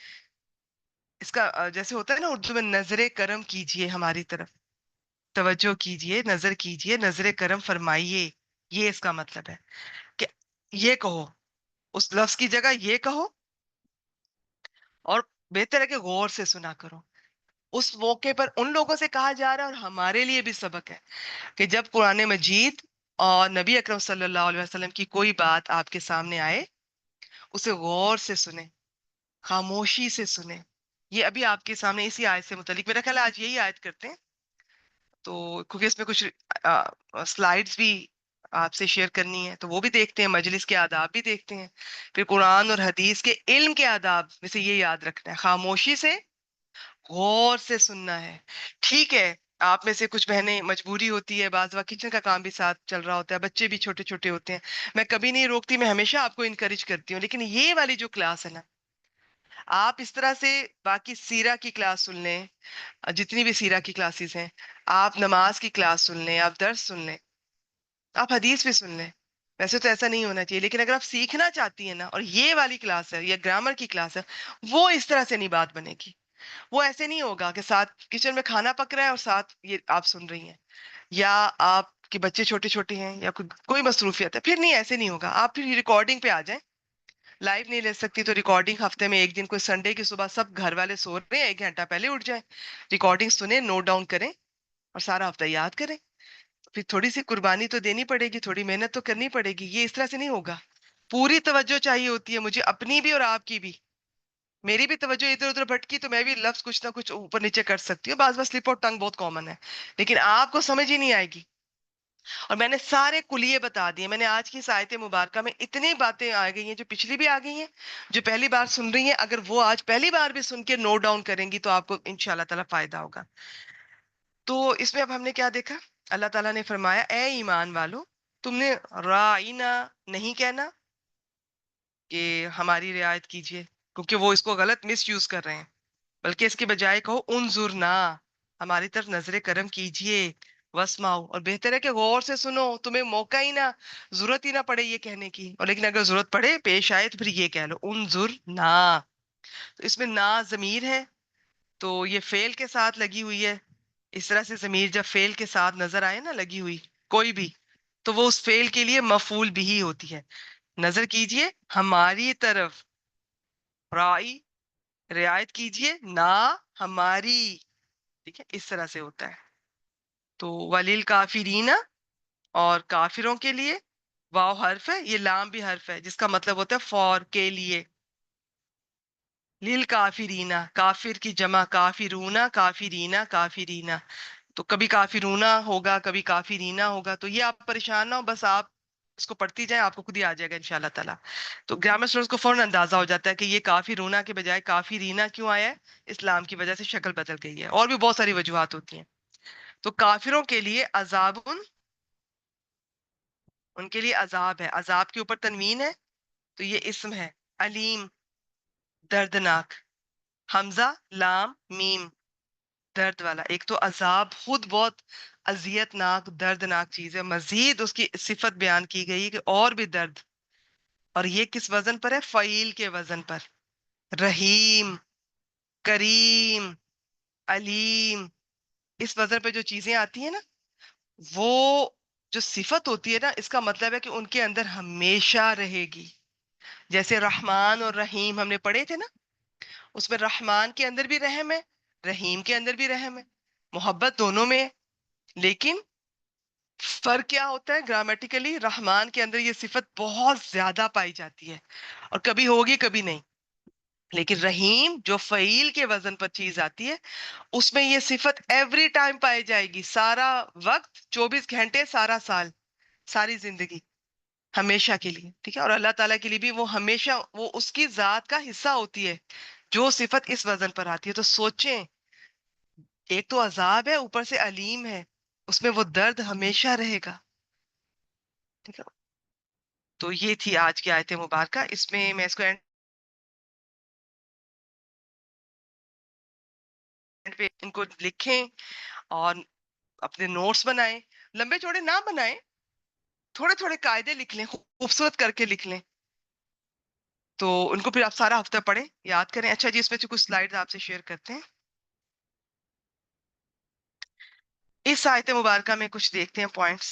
اس کا جیسے ہوتا ہے نا اردو میں نظر کرم کیجئے ہماری طرف، توجہ کیجئے، نظر کیجئے، نظر کرم فرمائیے. یہ اس کا مطلب ہے کہ یہ کہو، اس لفظ کی جگہ یہ کہو، اور بہتر ہے کہ غور سے سنا کرو. اس موقع پر ان لوگوں سے کہا جا رہا ہے، اور ہمارے لیے بھی سبق ہے کہ جب قرآن مجید اور نبی اکرم صلی اللہ علیہ وسلم کی کوئی بات آپ کے سامنے آئے، اسے غور سے سنیں، خاموشی سے سنیں. یہ ابھی آپ کے سامنے اسی آیت سے متعلق میرا خیال ہے آج یہی آیت کرتے ہیں. تو کیونکہ اس میں کچھ سلائیڈز بھی آپ سے شیئر کرنی ہے تو وہ بھی دیکھتے ہیں، مجلس کے آداب بھی دیکھتے ہیں، پھر قرآن اور حدیث کے علم کے آداب میں سے یہ یاد رکھنا ہے، خاموشی سے غور سے سننا ہے. ٹھیک ہے آپ میں سے کچھ بہنیں مجبوری ہوتی ہے، بعض وقت کچن کا کام بھی ساتھ چل رہا ہوتا ہے، بچے بھی چھوٹے چھوٹے ہوتے ہیں. میں کبھی نہیں روکتی، میں ہمیشہ آپ کو انکریج کرتی ہوں. لیکن یہ والی جو کلاس ہے نا، آپ اس طرح سے باقی سیرہ کی کلاس سن لیں، جتنی بھی سیرہ کی کلاسز ہیں، آپ نماز کی کلاس سن لیں، آپ درس سن لیں، آپ حدیث بھی سن لیں. ویسے تو ایسا نہیں ہونا چاہیے، لیکن اگر آپ سیکھنا چاہتی ہیں نا، اور یہ والی کلاس ہے یا گرامر کی کلاس ہے، وہ اس طرح سے نہیں بات بنے گی. وہ ایسے نہیں ہوگا کہ ساتھ کچن میں کھانا پک رہا ہے اور ساتھ یہ آپ سن رہی ہیں، یا آپ کے بچے چھوٹے چھوٹے ہیں یا کوئی مصروفیت ہے. پھر نہیں، ایسے نہیں ہوگا. آپ پھر ریکارڈنگ پہ آ جائیں. لائیو نہیں لے سکتی تو ریکارڈنگ ہفتے میں ایک دن، کوئی سنڈے کی صبح سب گھر والے سو رہے ہیں، 1 گھنٹہ پہلے اٹھ جائیں، ریکارڈنگ سنیں، نوٹ ڈاؤن کریں، اور سارا ہفتہ یاد کریں. پھر تھوڑی سی قربانی تو دینی پڑے گی، تھوڑی محنت تو کرنی پڑے گی. یہ اس طرح سے نہیں ہوگا. پوری توجہ چاہیے ہوتی ہے مجھے، اپنی بھی اور آپ کی بھی. میری بھی توجہ ادھر ادھر بھٹکی تو میں بھی لفظ کچھ نہ کچھ اوپر نیچے کر سکتی ہوں. بعض بار سلپ اور ٹنگ بہت کامن ہے، لیکن آپ کو سمجھ ہی نہیں آئے گی. اور میں نے سارے کلیے بتا دیے. میں نے آج کی اس آیت مبارکہ میں اتنی باتیں آ گئی ہیں جو پچھلی بھی آ گئی ہیں، جو پہلی بار سن رہی ہیں اگر وہ آج پہلی بار بھی سن کے نوٹ ڈاؤن کریں گی تو آپ کو انشاءاللہ تعالی فائدہ ہوگا. تو اس میں اب ہم نے کیا دیکھا؟ اللہ تعالیٰ نے فرمایا اے ایمان والو، تم نے رائنا نہیں کہنا کہ ہماری رعایت کیجیے، کیونکہ وہ اس کو غلط مس یوز کر رہے ہیں، بلکہ اس کے بجائے کہو انظرنا، ہماری طرف نظر کرم کیجیے. وسماؤ، اور بہتر ہے کہ غور سے سنو. تمہیں موقع ہی نہ، ضرورت ہی نہ پڑے یہ کہنے کی، اور لیکن اگر ضرورت پڑے، پیش آئے، تو پھر یہ کہہ لو انظرنا. تو اس میں نا ضمیر ہے تو یہ فعل کے ساتھ لگی ہوئی ہے. اس طرح سے ضمیر جب فعل کے ساتھ نظر آئے نا لگی ہوئی کوئی بھی، تو وہ اس فعل کے لیے مفعول بھی ہوتی ہے. نظر کیجئے ہماری طرف، رائی رعایت کیجئے، نہ ہماری. ٹھیک ہے، اس طرح سے ہوتا ہے. تو ولیل کافرین، اور کافروں کے لیے واو حرف ہے، یہ لام بھی حرف ہے جس کا مطلب ہوتا ہے فور، کے لیے. لیل کافرین، کافر کی جمع کافرونا، کافرینا، کافرینا. تو کبھی کافرونا ہوگا، کبھی کافرینا ہوگا. تو یہ آپ پریشان نہ ہو، بس آپ اس کو پڑھتی جائیں، آپ کو خود ہی آ جائے گا انشاءاللہ تعالیٰ. تو گرامر اسٹوڈنٹس کو فوراً اندازہ ہو جاتا ہے کہ یہ کافرونا کے بجائے کافرینا کیوں آیا ہے. اسلام کی وجہ سے شکل بدل گئی ہے، اور بھی بہت ساری وجوہات ہوتی ہیں. تو کافروں کے لیے عذاب، ان کے لیے عذاب ہے. عذاب کے اوپر تنوین ہے تو یہ اسم ہے. علیم، دردناک. حمزہ، لام، میم. درد والا. ایک تو عذاب خود بہت اذیت ناک دردناک چیز ہے، مزید اس کی صفت بیان کی گئی کہ اور بھی درد. اور یہ کس وزن پر ہے؟ فعیل کے وزن پر. رحیم، کریم، علیم، اس وزن پہ جو چیزیں آتی ہیں نا، وہ جو صفت ہوتی ہے نا، اس کا مطلب ہے کہ ان کے اندر ہمیشہ رہے گی. جیسے رحمان اور رحیم ہم نے پڑھے تھے نا، اس میں رحمان کے اندر بھی رحم ہے، رحیم کے اندر بھی رحم ہے، محبت دونوں میں ہے. لیکن فرق کیا ہوتا ہے؟ گرامیٹیکلی رحمان کے اندر یہ صفت بہت زیادہ پائی جاتی ہے اور کبھی ہوگی کبھی نہیں. لیکن رحیم جو فعیل کے وزن پر چیز آتی ہے، اس میں یہ صفت ایوری ٹائم پائی جائے گی، سارا وقت، 24 گھنٹے، سارا سال، ساری زندگی، ہمیشہ کے لیے. ٹھیک ہے. اور اللہ تعالیٰ کے لیے بھی وہ ہمیشہ، وہ اس کی ذات کا حصہ ہوتی ہے جو صفت اس وزن پر آتی ہے. تو سوچیں، ایک تو عذاب ہے، اوپر سے علیم ہے، اس میں وہ درد ہمیشہ رہے گا. ٹھیک ہے. تو یہ تھی آج کی آیت مبارکہ. اس میں میں اس کو اینڈ پہ ان کو لکھیں اور اپنے نوٹس بنائیں. لمبے چوڑے نہ بنائیں، تھوڑے تھوڑے قاعدے لکھ لیں، خوبصورت کر کے لکھ لیں. تو ان کو پھر آپ سارا ہفتہ پڑھیں، یاد کریں. اچھا جی، اس میں سے کچھ سلائیڈ آپ سے شیئر کرتے ہیں. اس آیت مبارکہ میں کچھ دیکھتے ہیں پوائنٹس.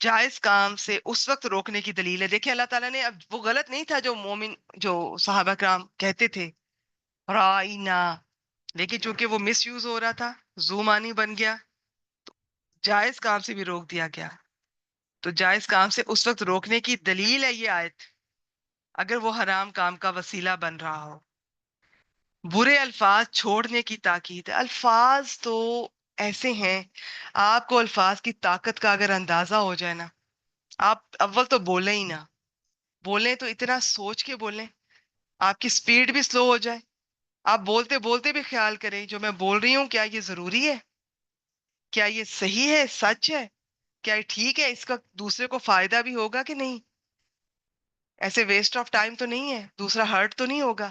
جائز کام سے اس وقت روکنے کی دلیل ہے. دیکھیں اللہ تعالیٰ نے، اب وہ غلط نہیں تھا جو مومن، جو صحابہ کرام کہتے تھے رائنا، لیکن چونکہ وہ مس یوز ہو رہا تھا، زومانی بن گیا، جائز کام سے بھی روک دیا گیا. تو جائز کام سے اس وقت روکنے کی دلیل ہے یہ آیت، اگر وہ حرام کام کا وسیلہ بن رہا ہو. برے الفاظ چھوڑنے کی تاکید ہے. الفاظ تو ایسے ہیں، آپ کو الفاظ کی طاقت کا اگر اندازہ ہو جائے نا، آپ اول تو بولیں ہی نہ. بولیں تو اتنا سوچ کے بولیں، آپ کی سپیڈ بھی سلو ہو جائے. آپ بولتے بولتے بھی خیال کریں جو میں بول رہی ہوں، کیا یہ ضروری ہے؟ کیا یہ صحیح ہے، سچ ہے؟ کیا یہ ٹھیک ہے؟ اس کا دوسرے کو فائدہ بھی ہوگا کہ نہیں؟ ایسے ویسٹ آف ٹائم تو نہیں ہے، دوسرا ہرٹ تو نہیں ہوگا؟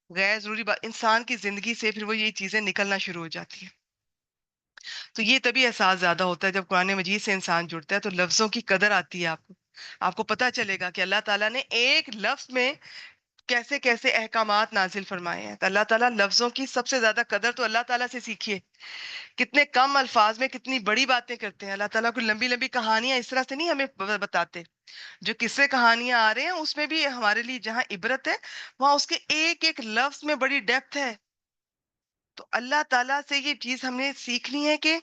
غیر ضروری بات انسان کی زندگی سے پھر وہ یہ چیزیں نکلنا شروع ہو جاتی ہیں. تو یہ تبھی احساس زیادہ ہوتا ہے جب قرآن مجید سے انسان جڑتا ہے، تو لفظوں کی قدر آتی ہے. آپ کو پتہ چلے گا کہ اللہ تعالیٰ نے ایک لفظ میں کیسے کیسے احکامات نازل فرمائے ہیں. تو اللہ تعالیٰ لفظوں کی سب سے زیادہ قدر تو اللہ تعالیٰ سے سیکھیے. کتنے کم الفاظ میں کتنی بڑی باتیں کرتے ہیں. اللہ تعالیٰ کو لمبی لمبی کہانیاں اس طرح سے نہیں ہمیں بتاتے. جو قصے کہانیاں آ رہے ہیں اس میں بھی ہمارے لیے جہاں عبرت ہے، وہاں اس کے ایک ایک لفظ میں بڑی ڈیپتھ ہے. تو اللہ تعالیٰ سے یہ چیز ہم نے سیکھنی ہے کہ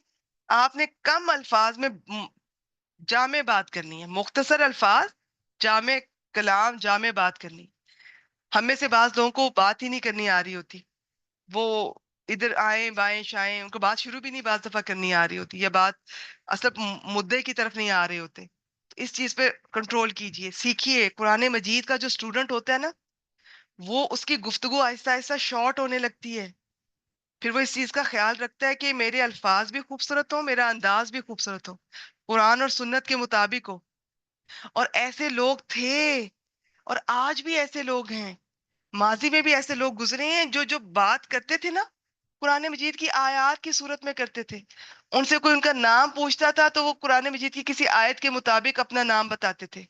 آپ نے کم الفاظ میں جامع بات کرنی ہے، مختصر الفاظ، جامع کلام، جامع بات کرنی. ہم میں سے بعض لوگوں کو بات ہی نہیں کرنی آ رہی ہوتی، وہ ادھر آئیں بائیں شائیں، ان کو بات شروع بھی نہیں بعض دفعہ کرنی آ رہی ہوتی، یا بات اصل مدعے کی طرف نہیں آ رہے ہوتے. تو اس چیز پہ کنٹرول کیجئے، سیکھیے. قرآن مجید کا جو اسٹوڈنٹ ہوتا ہے نا، وہ اس کی گفتگو آہستہ آہستہ شارٹ ہونے لگتی ہے. پھر وہ اس چیز کا خیال رکھتا ہے کہ میرے الفاظ بھی خوبصورت ہوں، میرا انداز بھی خوبصورت ہو، قرآن اور سنت کے مطابق ہو. اور ایسے لوگ تھے اور آج بھی ایسے لوگ ہیں، ماضی میں بھی ایسے لوگ گزرے ہیں جو جو بات کرتے تھے نا، قرآن مجید کی آیات کی صورت میں کرتے تھے. ان سے کوئی ان کا نام پوچھتا تھا تو وہ قرآن مجید کی کسی آیت کے مطابق اپنا نام بتاتے تھے.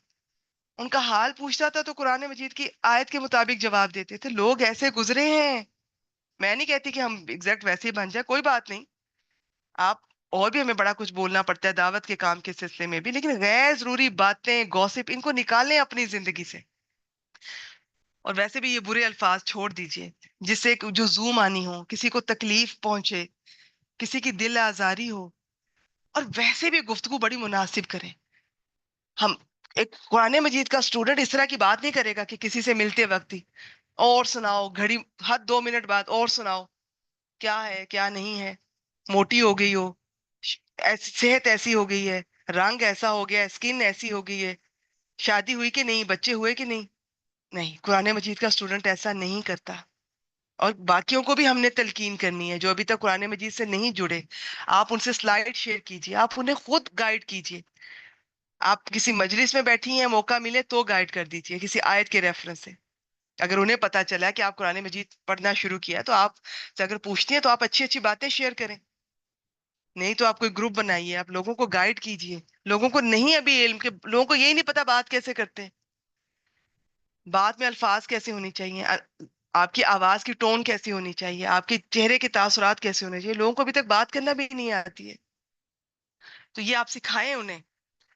ان کا حال پوچھتا تھا تو قرآن مجید کی آیت کے مطابق جواب دیتے تھے. لوگ ایسے گزرے ہیں. میں نہیں کہتی کہ ہم ایگزیکٹ ویسے ہی بن جائے، کوئی بات نہیں. آپ اور بھی ہمیں بڑا کچھ بولنا پڑتا ہے دعوت کے کام کے سلسلے میں بھی، لیکن غیر ضروری باتیں، گوسپ، ان کو نکالیں اپنی زندگی سے. اور ویسے بھی یہ برے الفاظ چھوڑ دیجئے جس سے جو زوم آنی ہو، کسی کو تکلیف پہنچے، کسی کی دل آزاری ہو. اور ویسے بھی گفتگو بڑی مناسب کریں. ہم ایک قرآن مجید کا اسٹوڈنٹ اس طرح کی بات نہیں کرے گا کہ کسی سے ملتے وقت ہی اور سناؤ، گھڑی حد 2 منٹ بعد اور سناؤ، کیا ہے کیا نہیں ہے، موٹی ہو گئی ہو، صحت ایسی ہو گئی ہے، رنگ ایسا ہو گیا، اسکن ایسی ہو گئی ہے، شادی ہوئی کہ نہیں، بچے ہوئے کہ نہیں. نہیں، قرآن مجید کا اسٹوڈنٹ ایسا نہیں کرتا. اور باقیوں کو بھی ہم نے تلقین کرنی ہے جو ابھی تک قرآن مجید سے نہیں جڑے. آپ ان سے سلائیڈ شیئر کیجئے، آپ انہیں خود گائیڈ کیجئے. آپ کسی مجلس میں بیٹھی ہیں، موقع ملے تو گائیڈ کر دیجئے کسی آیت کے ریفرنس سے. اگر انہیں پتا چلا کہ آپ قرآن مجید پڑھنا شروع کیا ہے تو آپ سے اگر پوچھتی ہیں تو آپ اچھی اچھی باتیں شیئر کریں. نہیں تو آپ کوئی گروپ بنائیے، آپ لوگوں کو گائیڈ کیجئے. لوگوں کو نہیں ابھی علم کے، لوگوں کو یہی نہیں پتا بات کیسے کرتے ہیں، بات میں الفاظ کیسے ہونی چاہیے، آپ کی آواز کی ٹون کیسی ہونی چاہیے، آپ کے چہرے کے تاثرات کیسے ہونے چاہیے. لوگوں کو ابھی تک بات کرنا بھی نہیں آتی ہے. تو یہ آپ سکھائیں انہیں.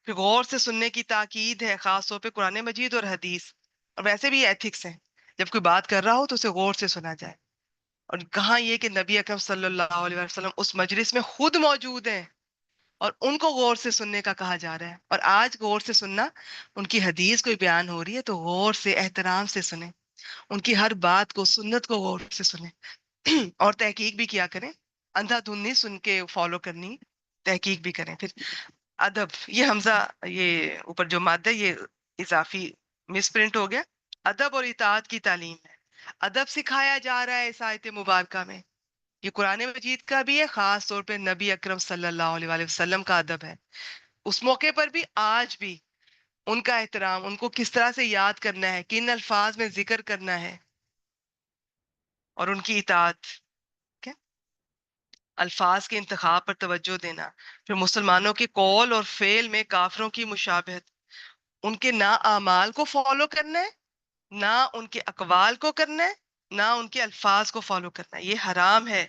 پھر غور سے سننے کی تاکید ہے، خاص طور پہ قرآن مجید اور حدیث. اور ویسے بھی ایتھکس ہیں، جب کوئی بات کر رہا ہو تو اسے غور سے سنا جائے. اور کہاں یہ کہ نبی اکرم صلی اللہ علیہ وسلم اس مجلس میں خود موجود ہیں اور ان کو غور سے سننے کا کہا جا رہا ہے. اور آج غور سے سننا، ان کی حدیث کوئی بیان ہو رہی ہے تو غور سے احترام سے سنیں، ان کی ہر بات کو، سنت کو غور سے سنیں. اور تحقیق بھی کیا کریں، اندھا دھند نہیں سن کے فالو کرنی، تحقیق بھی کریں. پھر ادب، یہ حمزہ، یہ اوپر جو مادہ یہ اضافی مس پرنٹ ہو گیا. ادب اور اطاعت کی تعلیم ہے، ادب سکھایا جا رہا ہے اس آیت مبارکہ میں. یہ قرآن مجید کا بھی ہے، خاص طور پہ نبی اکرم صلی اللہ علیہ وآلہ وسلم کا ادب ہے. اس موقع پر بھی، آج بھی ان کا احترام، ان کو کس طرح سے یاد کرنا ہے، کن الفاظ میں ذکر کرنا ہے، اور ان کی اطاعت. ٹھیک ہے؟ الفاظ کے انتخاب پر توجہ دینا. پھر مسلمانوں کے قول اور فعل میں کافروں کی مشابہت، ان کے نہ اعمال کو فالو کرنا ہے، نہ ان کے اقوال کو کرنا ہے، نہ ان کے الفاظ کو فالو کرنا ہے. یہ حرام ہے.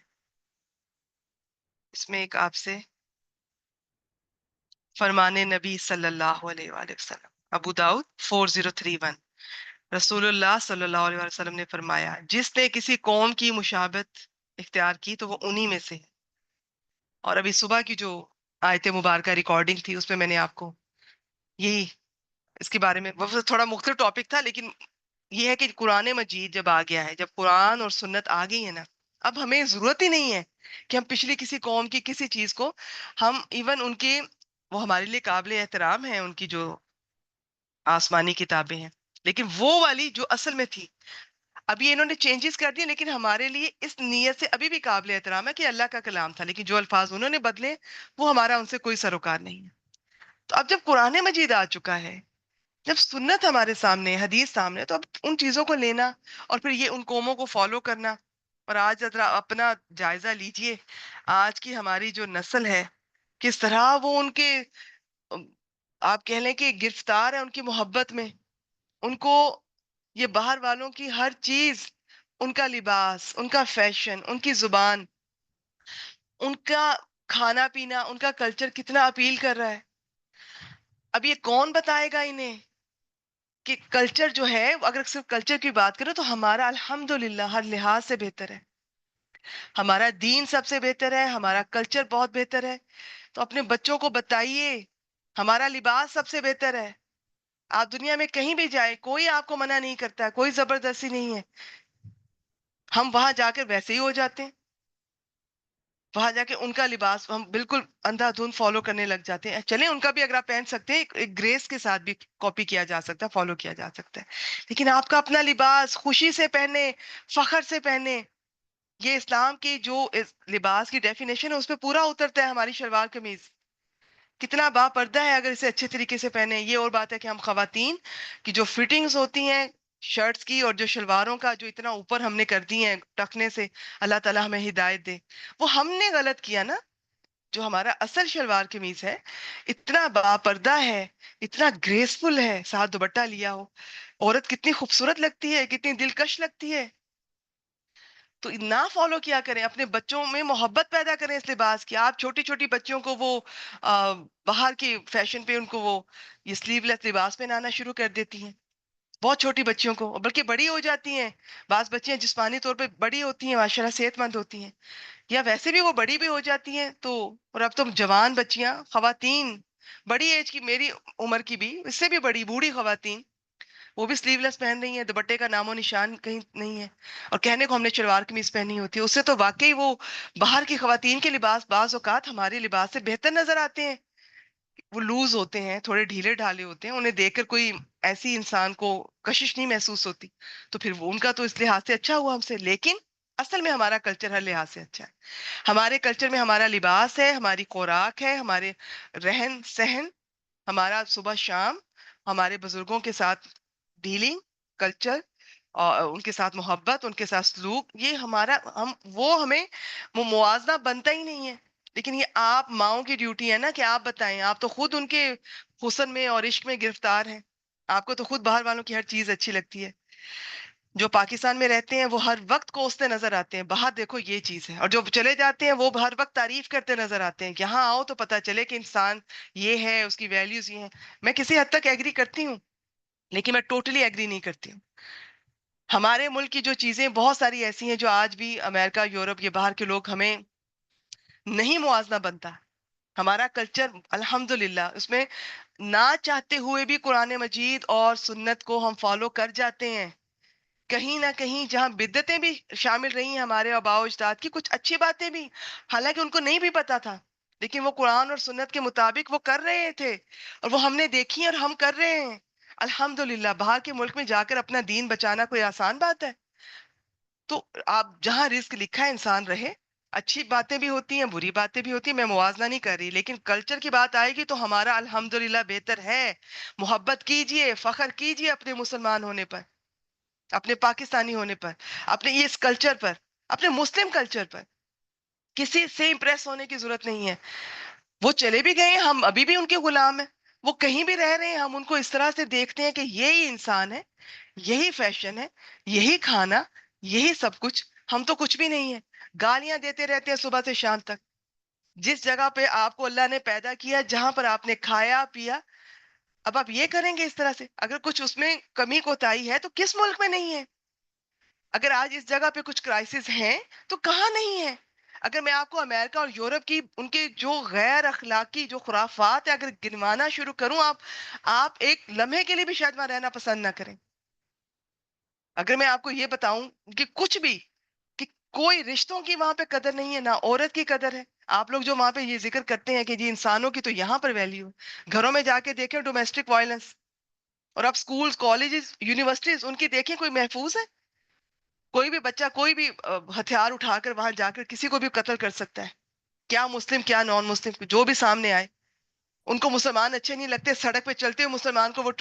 اس میں ایک آپ سے فرمان نبی صلی اللہ علیہ وآلہ وسلم، ابو داؤد 4031، رسول اللہ صلی اللہ علیہ وآلہ وسلم نے فرمایا، جس نے کسی قوم کی مشابہت اختیار کی تو وہ انہی میں سے ہے. اور ابھی صبح کی جو آیت مبارکہ ریکارڈنگ تھی، اس میں میں نے آپ کو یہی اس کے بارے میں، وہ تھوڑا مختلف ٹاپک تھا، لیکن یہ ہے کہ قرآن مجید جب آ گیا ہے، جب قرآن اور سنت آ گئی ہے نا، اب ہمیں ضرورت ہی نہیں ہے کہ ہم پچھلی کسی قوم کی کسی چیز کو، ہم ایون ان کے، وہ ہمارے لیے قابل احترام ہیں، ان کی جو آسمانی کتابیں ہیں، لیکن وہ والی جو اصل میں تھی، ابھی انہوں نے چینجز کر دیے، لیکن ہمارے لیے اس نیت سے ابھی بھی قابل احترام ہے کہ اللہ کا کلام تھا، لیکن جو الفاظ انہوں نے بدلے وہ ہمارا ان سے کوئی سروکار نہیں ہے. تو اب جب قرآن مجید آ چکا ہے، جب سنت ہمارے سامنے، حدیث سامنے، تو اب ان چیزوں کو لینا اور پھر یہ ان قوموں کو فالو کرنا. اور آج ذرا اپنا جائزہ لیجئے، آج کی ہماری جو نسل ہے، کس طرح وہ ان کے، آپ کہہ لیں کہ گرفتار ہے ان کی محبت میں. ان کو یہ باہر والوں کی ہر چیز، ان کا لباس، ان کا فیشن، ان کی زبان، ان کا کھانا پینا، ان کا کلچر کتنا اپیل کر رہا ہے. اب یہ کون بتائے گا انہیں کہ کلچر جو ہے، اگر صرف کلچر کی بات کریں تو ہمارا الحمدللہ ہر لحاظ سے بہتر ہے. ہمارا دین سب سے بہتر ہے، ہمارا کلچر بہت بہتر ہے. تو اپنے بچوں کو بتائیے، ہمارا لباس سب سے بہتر ہے. آپ دنیا میں کہیں بھی جائیں، کوئی آپ کو منع نہیں کرتا، کوئی زبردستی نہیں ہے. ہم وہاں جا کر ویسے ہی ہو جاتے ہیں، وہاں جا کے ان کا لباس ہم بالکل اندھا دھند فالو کرنے لگ جاتے ہیں. چلیں ان کا بھی اگر آپ پہن سکتے ہیں، ایک گریس کے ساتھ بھی کاپی کیا جا سکتا ہے، فالو کیا جا سکتا ہے، لیکن آپ کا اپنا لباس خوشی سے پہنے، فخر سے پہنے. یہ اسلام کی جو لباس کی ڈیفینیشن ہے، اس پہ پورا اترتا ہے. ہماری شلوار قمیض کتنا با پردہ ہے اگر اسے اچھے طریقے سے پہنے. یہ اور بات ہے کہ ہم خواتین کی جو فٹنگز ہوتی ہیں شرٹس کی اور جو شلواروں کا جو اتنا اوپر ہم نے کر دی ہیں ٹکنے سے، اللہ تعالیٰ ہمیں ہدایت دے. وہ ہم نے غلط کیا نا. جو ہمارا اصل شلوار قمیض ہے، اتنا با پردہ ہے، اتنا گریسفل ہے، ساتھ دوپٹہ لیا ہو، عورت کتنی خوبصورت لگتی ہے، کتنی دلکش لگتی ہے. تو نہ فالو کیا کریں، اپنے بچوں میں محبت پیدا کریں اس لباس کی. آپ چھوٹی چھوٹی بچیوں کو وہ باہر کی فیشن پہ ان کو وہ یہ سلیو لیس لباس پہنانا شروع کر دیتی ہیں، بہت چھوٹی بچیوں کو، بلکہ بڑی ہو جاتی ہیں. بعض بچیاں جسمانی طور پہ بڑی ہوتی ہیں، ماشاءاللہ صحت مند ہوتی ہیں، یا ویسے بھی وہ بڑی بھی ہو جاتی ہیں. تو اور اب تو جوان بچیاں، خواتین، بڑی ایج کی، میری عمر کی بھی، اس سے بھی بڑی بوڑھی خواتین، وہ بھی سلیو لیس پہن رہی ہیں، دوپٹے کا نام و نشان کہیں نہیں ہے. اور کہنے کو ہم نے شلوار قمیص پہنی ہوتی ہے، اس سے تو واقعی وہ باہر کی خواتین کے لباس بعض اوقات ہمارے لباس سے بہتر نظر آتے ہیں. وہ لوز ہوتے ہیں، تھوڑے ڈھیلے ڈھالے ہوتے ہیں، انہیں دیکھ کر کوئی ایسی انسان کو کشش نہیں محسوس ہوتی. تو پھر وہ ان کا تو اس لحاظ سے اچھا ہوا ہم سے، لیکن اصل میں ہمارا کلچر ہر لحاظ سے اچھا ہے. ہمارے کلچر میں ہمارا لباس ہے، ہماری خوراک ہے، ہمارے رہن سہن، ہمارا صبح شام، ہمارے بزرگوں کے ساتھ ڈیلنگ، کلچر، اور ان کے ساتھ محبت، ان کے ساتھ سلوک، یہ ہمارا، ہم وہ ہمیں وہ موازنہ بنتا ہی نہیں ہے. لیکن یہ آپ ماؤں کی ڈیوٹی ہے نا کہ آپ بتائیں. آپ تو خود ان کے حسن میں اور عشق میں گرفتار ہیں. آپ کو تو خود باہر والوں کی ہر چیز اچھی لگتی ہے. جو پاکستان میں رہتے ہیں وہ ہر وقت کوستے نظر آتے ہیں باہر دیکھو یہ چیز ہے, اور جو چلے جاتے ہیں وہ ہر وقت تعریف کرتے نظر آتے ہیں. یہاں آؤ تو پتہ چلے کہ انسان یہ ہے, اس کی ویلیوز یہ ہیں. میں کسی حد تک ایگری کرتی ہوں, لیکن میں ٹوٹلی ایگری نہیں کرتی ہوں. ہمارے ملک کی جو چیزیں بہت ساری ایسی ہیں جو آج بھی امریکہ, یورپ, یہ باہر کے لوگ ہمیں نہیں موازنہ بنتا. ہمارا کلچر الحمدللہ اس میں نہ چاہتے ہوئے بھی قرآن مجید اور سنت کو ہم فالو کر جاتے ہیں. کہیں نہ کہیں جہاں بدعتیں بھی شامل رہی ہیں ہمارے آباء و اجداد کی, کچھ اچھی باتیں بھی, حالانکہ ان کو نہیں بھی پتا تھا, لیکن وہ قرآن اور سنت کے مطابق وہ کر رہے تھے, اور وہ ہم نے دیکھی اور ہم کر رہے ہیں الحمدللہ. باہر کے ملک میں جا کر اپنا دین بچانا کوئی آسان بات ہے؟ تو آپ جہاں رزق لکھا ہے انسان رہے. اچھی باتیں بھی ہوتی ہیں, بری باتیں بھی ہوتی ہیں, میں موازنہ نہیں کر رہی, لیکن کلچر کی بات آئے گی تو ہمارا الحمدللہ بہتر ہے. محبت کیجئے, فخر کیجئے اپنے مسلمان ہونے پر, اپنے پاکستانی ہونے پر, اپنے اس کلچر پر, اپنے مسلم کلچر پر. کسی سے امپریس ہونے کی ضرورت نہیں ہے. وہ چلے بھی گئے ہیں, ہم ابھی بھی ان کے غلام ہیں. وہ کہیں بھی رہ رہے ہیں, ہم ان کو اس طرح سے دیکھتے ہیں کہ یہی انسان ہے, یہی فیشن ہے, یہی کھانا, یہی سب کچھ. ہم تو کچھ بھی نہیں ہے, گالیاں دیتے رہتے ہیں صبح سے شام تک. جس جگہ پہ آپ کو اللہ نے پیدا کیا, جہاں پر آپ نے کھایا پیا, اب آپ یہ کریں گے اس طرح سے؟ اگر کچھ اس میں کمی کوتاہی ہے تو کس ملک میں نہیں ہے؟ اگر آج اس جگہ پہ کچھ کرائسس ہیں تو کہاں نہیں ہے؟ اگر میں آپ کو امریکہ اور یورپ کی ان کے جو غیر اخلاقی جو خرافات ہے اگر گنوانا شروع کروں, آپ ایک لمحے کے لیے بھی شاید وہاں رہنا پسند نہ کریں. اگر میں آپ کو یہ بتاؤں کہ کچھ بھی, کہ کوئی رشتوں کی وہاں پہ قدر نہیں ہے, نہ عورت کی قدر ہے. آپ لوگ جو وہاں پہ یہ ذکر کرتے ہیں کہ جی انسانوں کی تو یہاں پر ویلیو ہے, گھروں میں جا کے دیکھیں ڈومیسٹک وائلنس, اور آپ سکولز, کالجز, یونیورسٹیز ان کی دیکھیں, کوئی محفوظ ہے؟ کوئی بھی بچہ کوئی بھی ہتھیار اٹھا کر وہاں جا کر کسی کو بھی قتل کر سکتا ہے. کیا مسلم کیا نان مسلم, جو بھی سامنے آئے, ان کو مسلمان اچھے نہیں لگتے, سڑک پہ چلتے ہوئے مسلمان کو وہ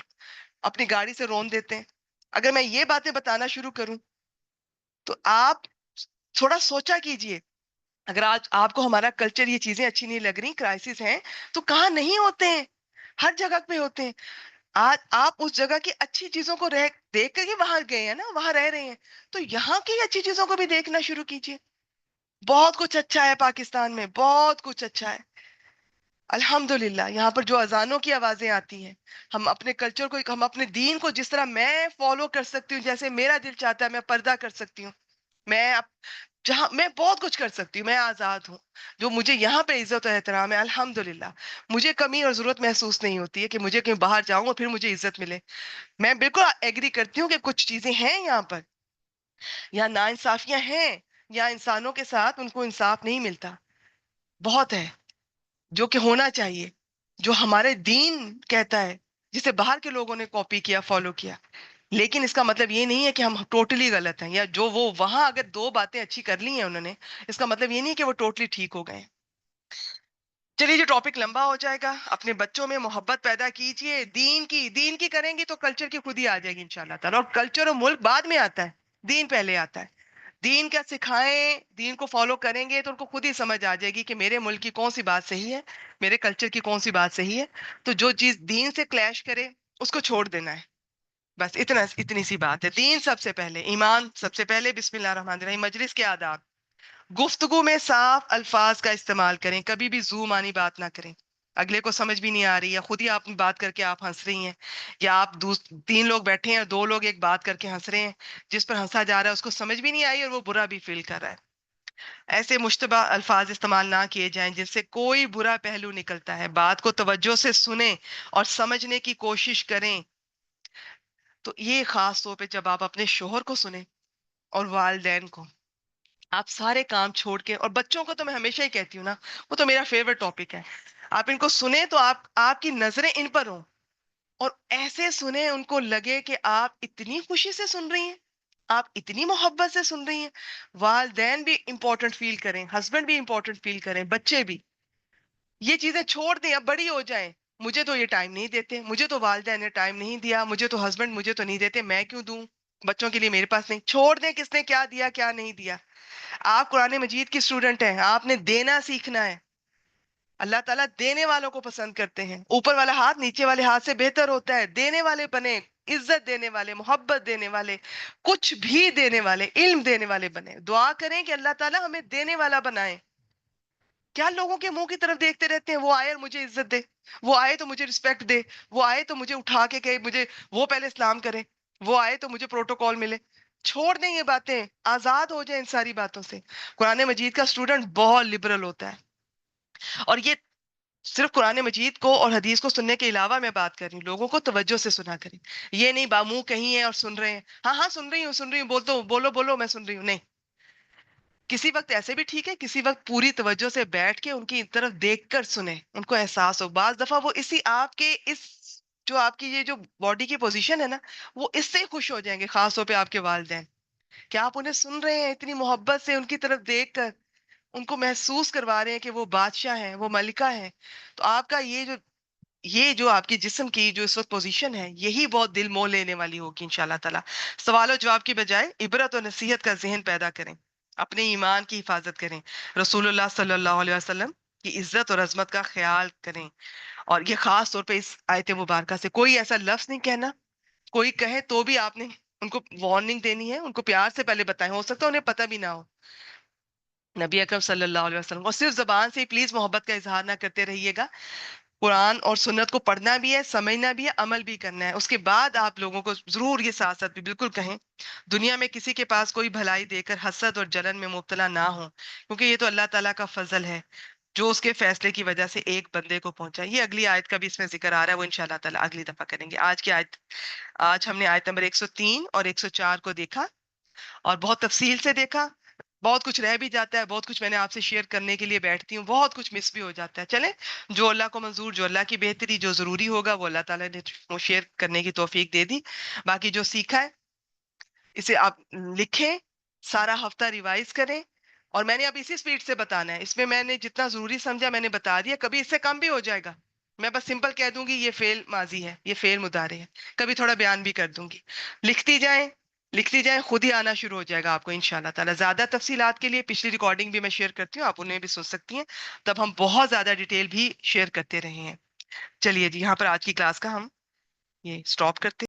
اپنی گاڑی سے رون دیتے ہیں. اگر میں یہ باتیں بتانا شروع کروں تو آپ تھوڑا سوچا کیجئے. اگر آج آپ کو ہمارا کلچر, یہ چیزیں اچھی نہیں لگ رہی, کرائسس ہیں, تو کہاں نہیں ہوتے ہیں؟ ہر جگہ پہ ہوتے ہیں. آج آپ اس جگہ کی اچھی چیزوں کو دیکھ کر ہی وہاں گئے ہیں نا, وہاں رہ رہے ہیں, تو یہاں کی اچھی چیزوں کو بھی دیکھنا شروع کیجئے. بہت کچھ اچھا ہے پاکستان میں, بہت کچھ اچھا ہے الحمدللہ. یہاں پر جو اذانوں کی آوازیں آتی ہیں, ہم اپنے کلچر کو, ہم اپنے دین کو جس طرح میں فالو کر سکتی ہوں, جیسے میرا دل چاہتا ہے, میں پردہ کر سکتی ہوں, میں جہاں میں بہت کچھ کر سکتی ہوں, میں آزاد ہوں. جو مجھے یہاں پہ عزت و احترام ہے الحمدللہ, مجھے کمی اور ضرورت محسوس نہیں ہوتی ہے کہ مجھے کہیں باہر جاؤں اور پھر مجھے عزت ملے. میں بالکل ایگری کرتی ہوں کہ کچھ چیزیں ہیں یہاں پر, یا ناانصافیاں ہیں, یا انسانوں کے ساتھ ان کو انصاف نہیں ملتا, بہت ہے جو کہ ہونا چاہیے, جو ہمارے دین کہتا ہے, جسے باہر کے لوگوں نے کاپی کیا, فالو کیا. لیکن اس کا مطلب یہ نہیں ہے کہ ہم ٹوٹلی غلط ہیں, یا جو وہ وہاں اگر دو باتیں اچھی کر لی ہیں انہوں نے, اس کا مطلب یہ نہیں کہ وہ ٹوٹلی ٹھیک ہو گئے. چلیے, جو ٹاپک لمبا ہو جائے گا. اپنے بچوں میں محبت پیدا کیجئے, دین کی کریں گی تو کلچر کی خود ہی آ جائے گی انشاءاللہ تعالیٰ. اور کلچر اور ملک بعد میں آتا ہے, دین پہلے آتا ہے. دین کا سکھائیں, دین کو فالو کریں گے تو ان کو خود ہی سمجھ آ جائے گی کہ میرے ملک کی کون سی بات صحیح ہے, میرے کلچر کی کون سی بات صحیح ہے. تو جو چیز دین سے کلیش کرے اس کو چھوڑ دینا ہے, بس اتنی سی بات ہے. دین سب سے پہلے, ایمان سب سے پہلے. بسم اللہ الرحمن الرحیم. مجلس کے آداب, گفتگو میں صاف الفاظ کا استعمال کریں, کبھی بھی زو مانی بات نہ کریں. اگلے کو سمجھ بھی نہیں آ رہی ہے, خود ہی آپ بات کر کے آپ ہنس رہی ہیں, یا آپ تین لوگ بیٹھے ہیں اور دو لوگ ایک بات کر کے ہنس رہے ہیں, جس پر ہنسا جا رہا ہے اس کو سمجھ بھی نہیں آئی اور وہ برا بھی فیل کر رہا ہے. ایسے مشتبہ الفاظ استعمال نہ کیے جائیں جن سے کوئی برا پہلو نکلتا ہے. بات کو توجہ سے سنیں اور سمجھنے کی کوشش کریں. تو یہ خاص طور پہ جب آپ اپنے شوہر کو سنیں اور والدین کو, آپ سارے کام چھوڑ کے, اور بچوں کو تو میں ہمیشہ ہی کہتی ہوں نا, وہ تو میرا فیورٹ ٹاپک ہے. آپ ان کو سنیں تو آپ کی نظریں ان پر ہوں, اور ایسے سنیں ان کو لگے کہ آپ اتنی خوشی سے سن رہی ہیں, آپ اتنی محبت سے سن رہی ہیں. والدین بھی امپورٹنٹ فیل کریں, ہسبینڈ بھی امپورٹنٹ فیل کریں, بچے بھی. یہ چیزیں چھوڑ دیں, اب بڑی ہو جائیں. مجھے تو یہ ٹائم نہیں دیتے, مجھے تو والدین نے ٹائم نہیں دیا, مجھے تو ہسبینڈ مجھے تو نہیں دیتے, میں کیوں دوں بچوں کے لیے, میرے پاس نہیں. چھوڑ دیں کس نے کیا دیا کیا نہیں دیا. آپ قرآن مجید کی اسٹوڈنٹ ہیں, آپ نے دینا سیکھنا ہے. اللہ تعالیٰ دینے والوں کو پسند کرتے ہیں. اوپر والا ہاتھ نیچے والے ہاتھ سے بہتر ہوتا ہے. دینے والے بنے, عزت دینے والے, محبت دینے والے, کچھ بھی دینے والے, علم دینے والے بنے. دعا کریں کہ اللہ تعالیٰ ہمیں دینے والا بنائے. کیا لوگوں کے منہ کی طرف دیکھتے رہتے ہیں؟ وہ آئے اور مجھے عزت دے, وہ آئے تو مجھے رسپیکٹ دے, وہ آئے تو مجھے اٹھا کے کہے مجھے وہ پہلے اسلام کرے, وہ آئے تو مجھے پروٹوکول ملے. چھوڑ دیں یہ باتیں, آزاد ہو جائیں ان ساری باتوں سے. قرآن مجید کا اسٹوڈنٹ بہت لبرل ہوتا ہے. اور یہ صرف قرآن مجید کو اور حدیث کو سننے کے علاوہ میں بات کر رہی ہوں, لوگوں کو توجہ سے سنا کریں. یہ نہیں باموں کہیں ہیں اور سن رہے ہیں, ہاں ہاں سن رہی ہوں سن رہی ہوں, بولو بولو بولو میں سن رہی ہوں. نہیں, کسی وقت ایسے بھی ٹھیک ہے, کسی وقت پوری توجہ سے بیٹھ کے ان کی طرف دیکھ کر سنیں, ان کو احساس ہو. بعض دفعہ وہ اسی آپ کے اس جو آپ کی یہ جو باڈی کی پوزیشن ہے نا, وہ اس سے خوش ہو جائیں گے, خاص طور پہ آپ کے والدین. کیا آپ انہیں سن رہے ہیں اتنی محبت سے, ان کی طرف دیکھ کر ان کو محسوس کروا رہے ہیں کہ وہ بادشاہ ہیں, وہ ملکہ ہیں. تو آپ کا یہ جو آپ کی جسم کی جو اس وقت پوزیشن ہے, یہی بہت دل موہ لینے والی ہوگی انشاءاللہ تعالیٰ. سوال و جواب کی بجائے عبرت و نصیحت کا ذہن پیدا کریں, اپنے ایمان کی حفاظت کریں, رسول اللہ صلی اللہ علیہ وسلم کی عزت اور عظمت کا خیال کریں. اور یہ خاص طور پہ اس آیت مبارکہ سے کوئی ایسا لفظ نہیں کہنا, کوئی کہے تو بھی آپ نے ان کو وارننگ دینی ہے, ان کو پیار سے پہلے بتائیں, ہو سکتا ہے انہیں پتہ بھی نہ ہو. نبی اکرم صلی اللہ علیہ وسلم, اور صرف زبان سے ہی پلیز محبت کا اظہار نہ کرتے رہیے گا. قرآن اور سنت کو پڑھنا بھی ہے, سمجھنا بھی ہے, عمل بھی کرنا ہے. اس کے بعد آپ لوگوں کو ضرور یہ ساتھ ساتھ بھی بالکل کہیں, دنیا میں کسی کے پاس کوئی بھلائی دے کر حسد اور جلن میں مبتلا نہ ہو, کیونکہ یہ تو اللہ تعالیٰ کا فضل ہے جو اس کے فیصلے کی وجہ سے ایک بندے کو پہنچا. یہ اگلی آیت کا بھی اس میں ذکر آ رہا ہے, وہ انشاءاللہ تعالیٰ اگلی دفعہ کریں گے. آج ہم نے آیت نمبر 103 اور 104 کو دیکھا, اور بہت تفصیل سے دیکھا. بہت کچھ رہ بھی جاتا ہے, بہت کچھ میں نے آپ سے شیئر کرنے کے لیے بیٹھتی ہوں, بہت کچھ مس بھی ہو جاتا ہے. چلیں, جو اللہ کو منظور, جو اللہ کی بہتری, جو ضروری ہوگا وہ اللہ تعالیٰ نے وہ شیئر کرنے کی توفیق دے دی. باقی جو سیکھا ہے اسے آپ لکھیں, سارا ہفتہ ریوائز کریں. اور میں نے اب اسی سپیڈ سے بتانا ہے, اس میں میں نے جتنا ضروری سمجھا میں نے بتا دیا. کبھی اس سے کم بھی ہو جائے گا, میں بس سمپل کہہ دوں گی یہ فعل ماضی ہے, یہ فعل مضارع ہے, کبھی تھوڑا بیان بھی کر دوں گی. لکھتی جائیں لکھتی جائیں, خود ہی آنا شروع ہو جائے گا آپ کو انشاءاللہ تعالیٰ. زیادہ تفصیلات کے لیے پچھلی ریکارڈنگ بھی میں شیئر کرتی ہوں, آپ انہیں بھی سن سکتی ہیں, تب ہم بہت زیادہ ڈیٹیل بھی شیئر کرتے رہے ہیں. چلیے جی, یہاں پر آج کی کلاس کا ہم یہ سٹاپ کرتے ہیں.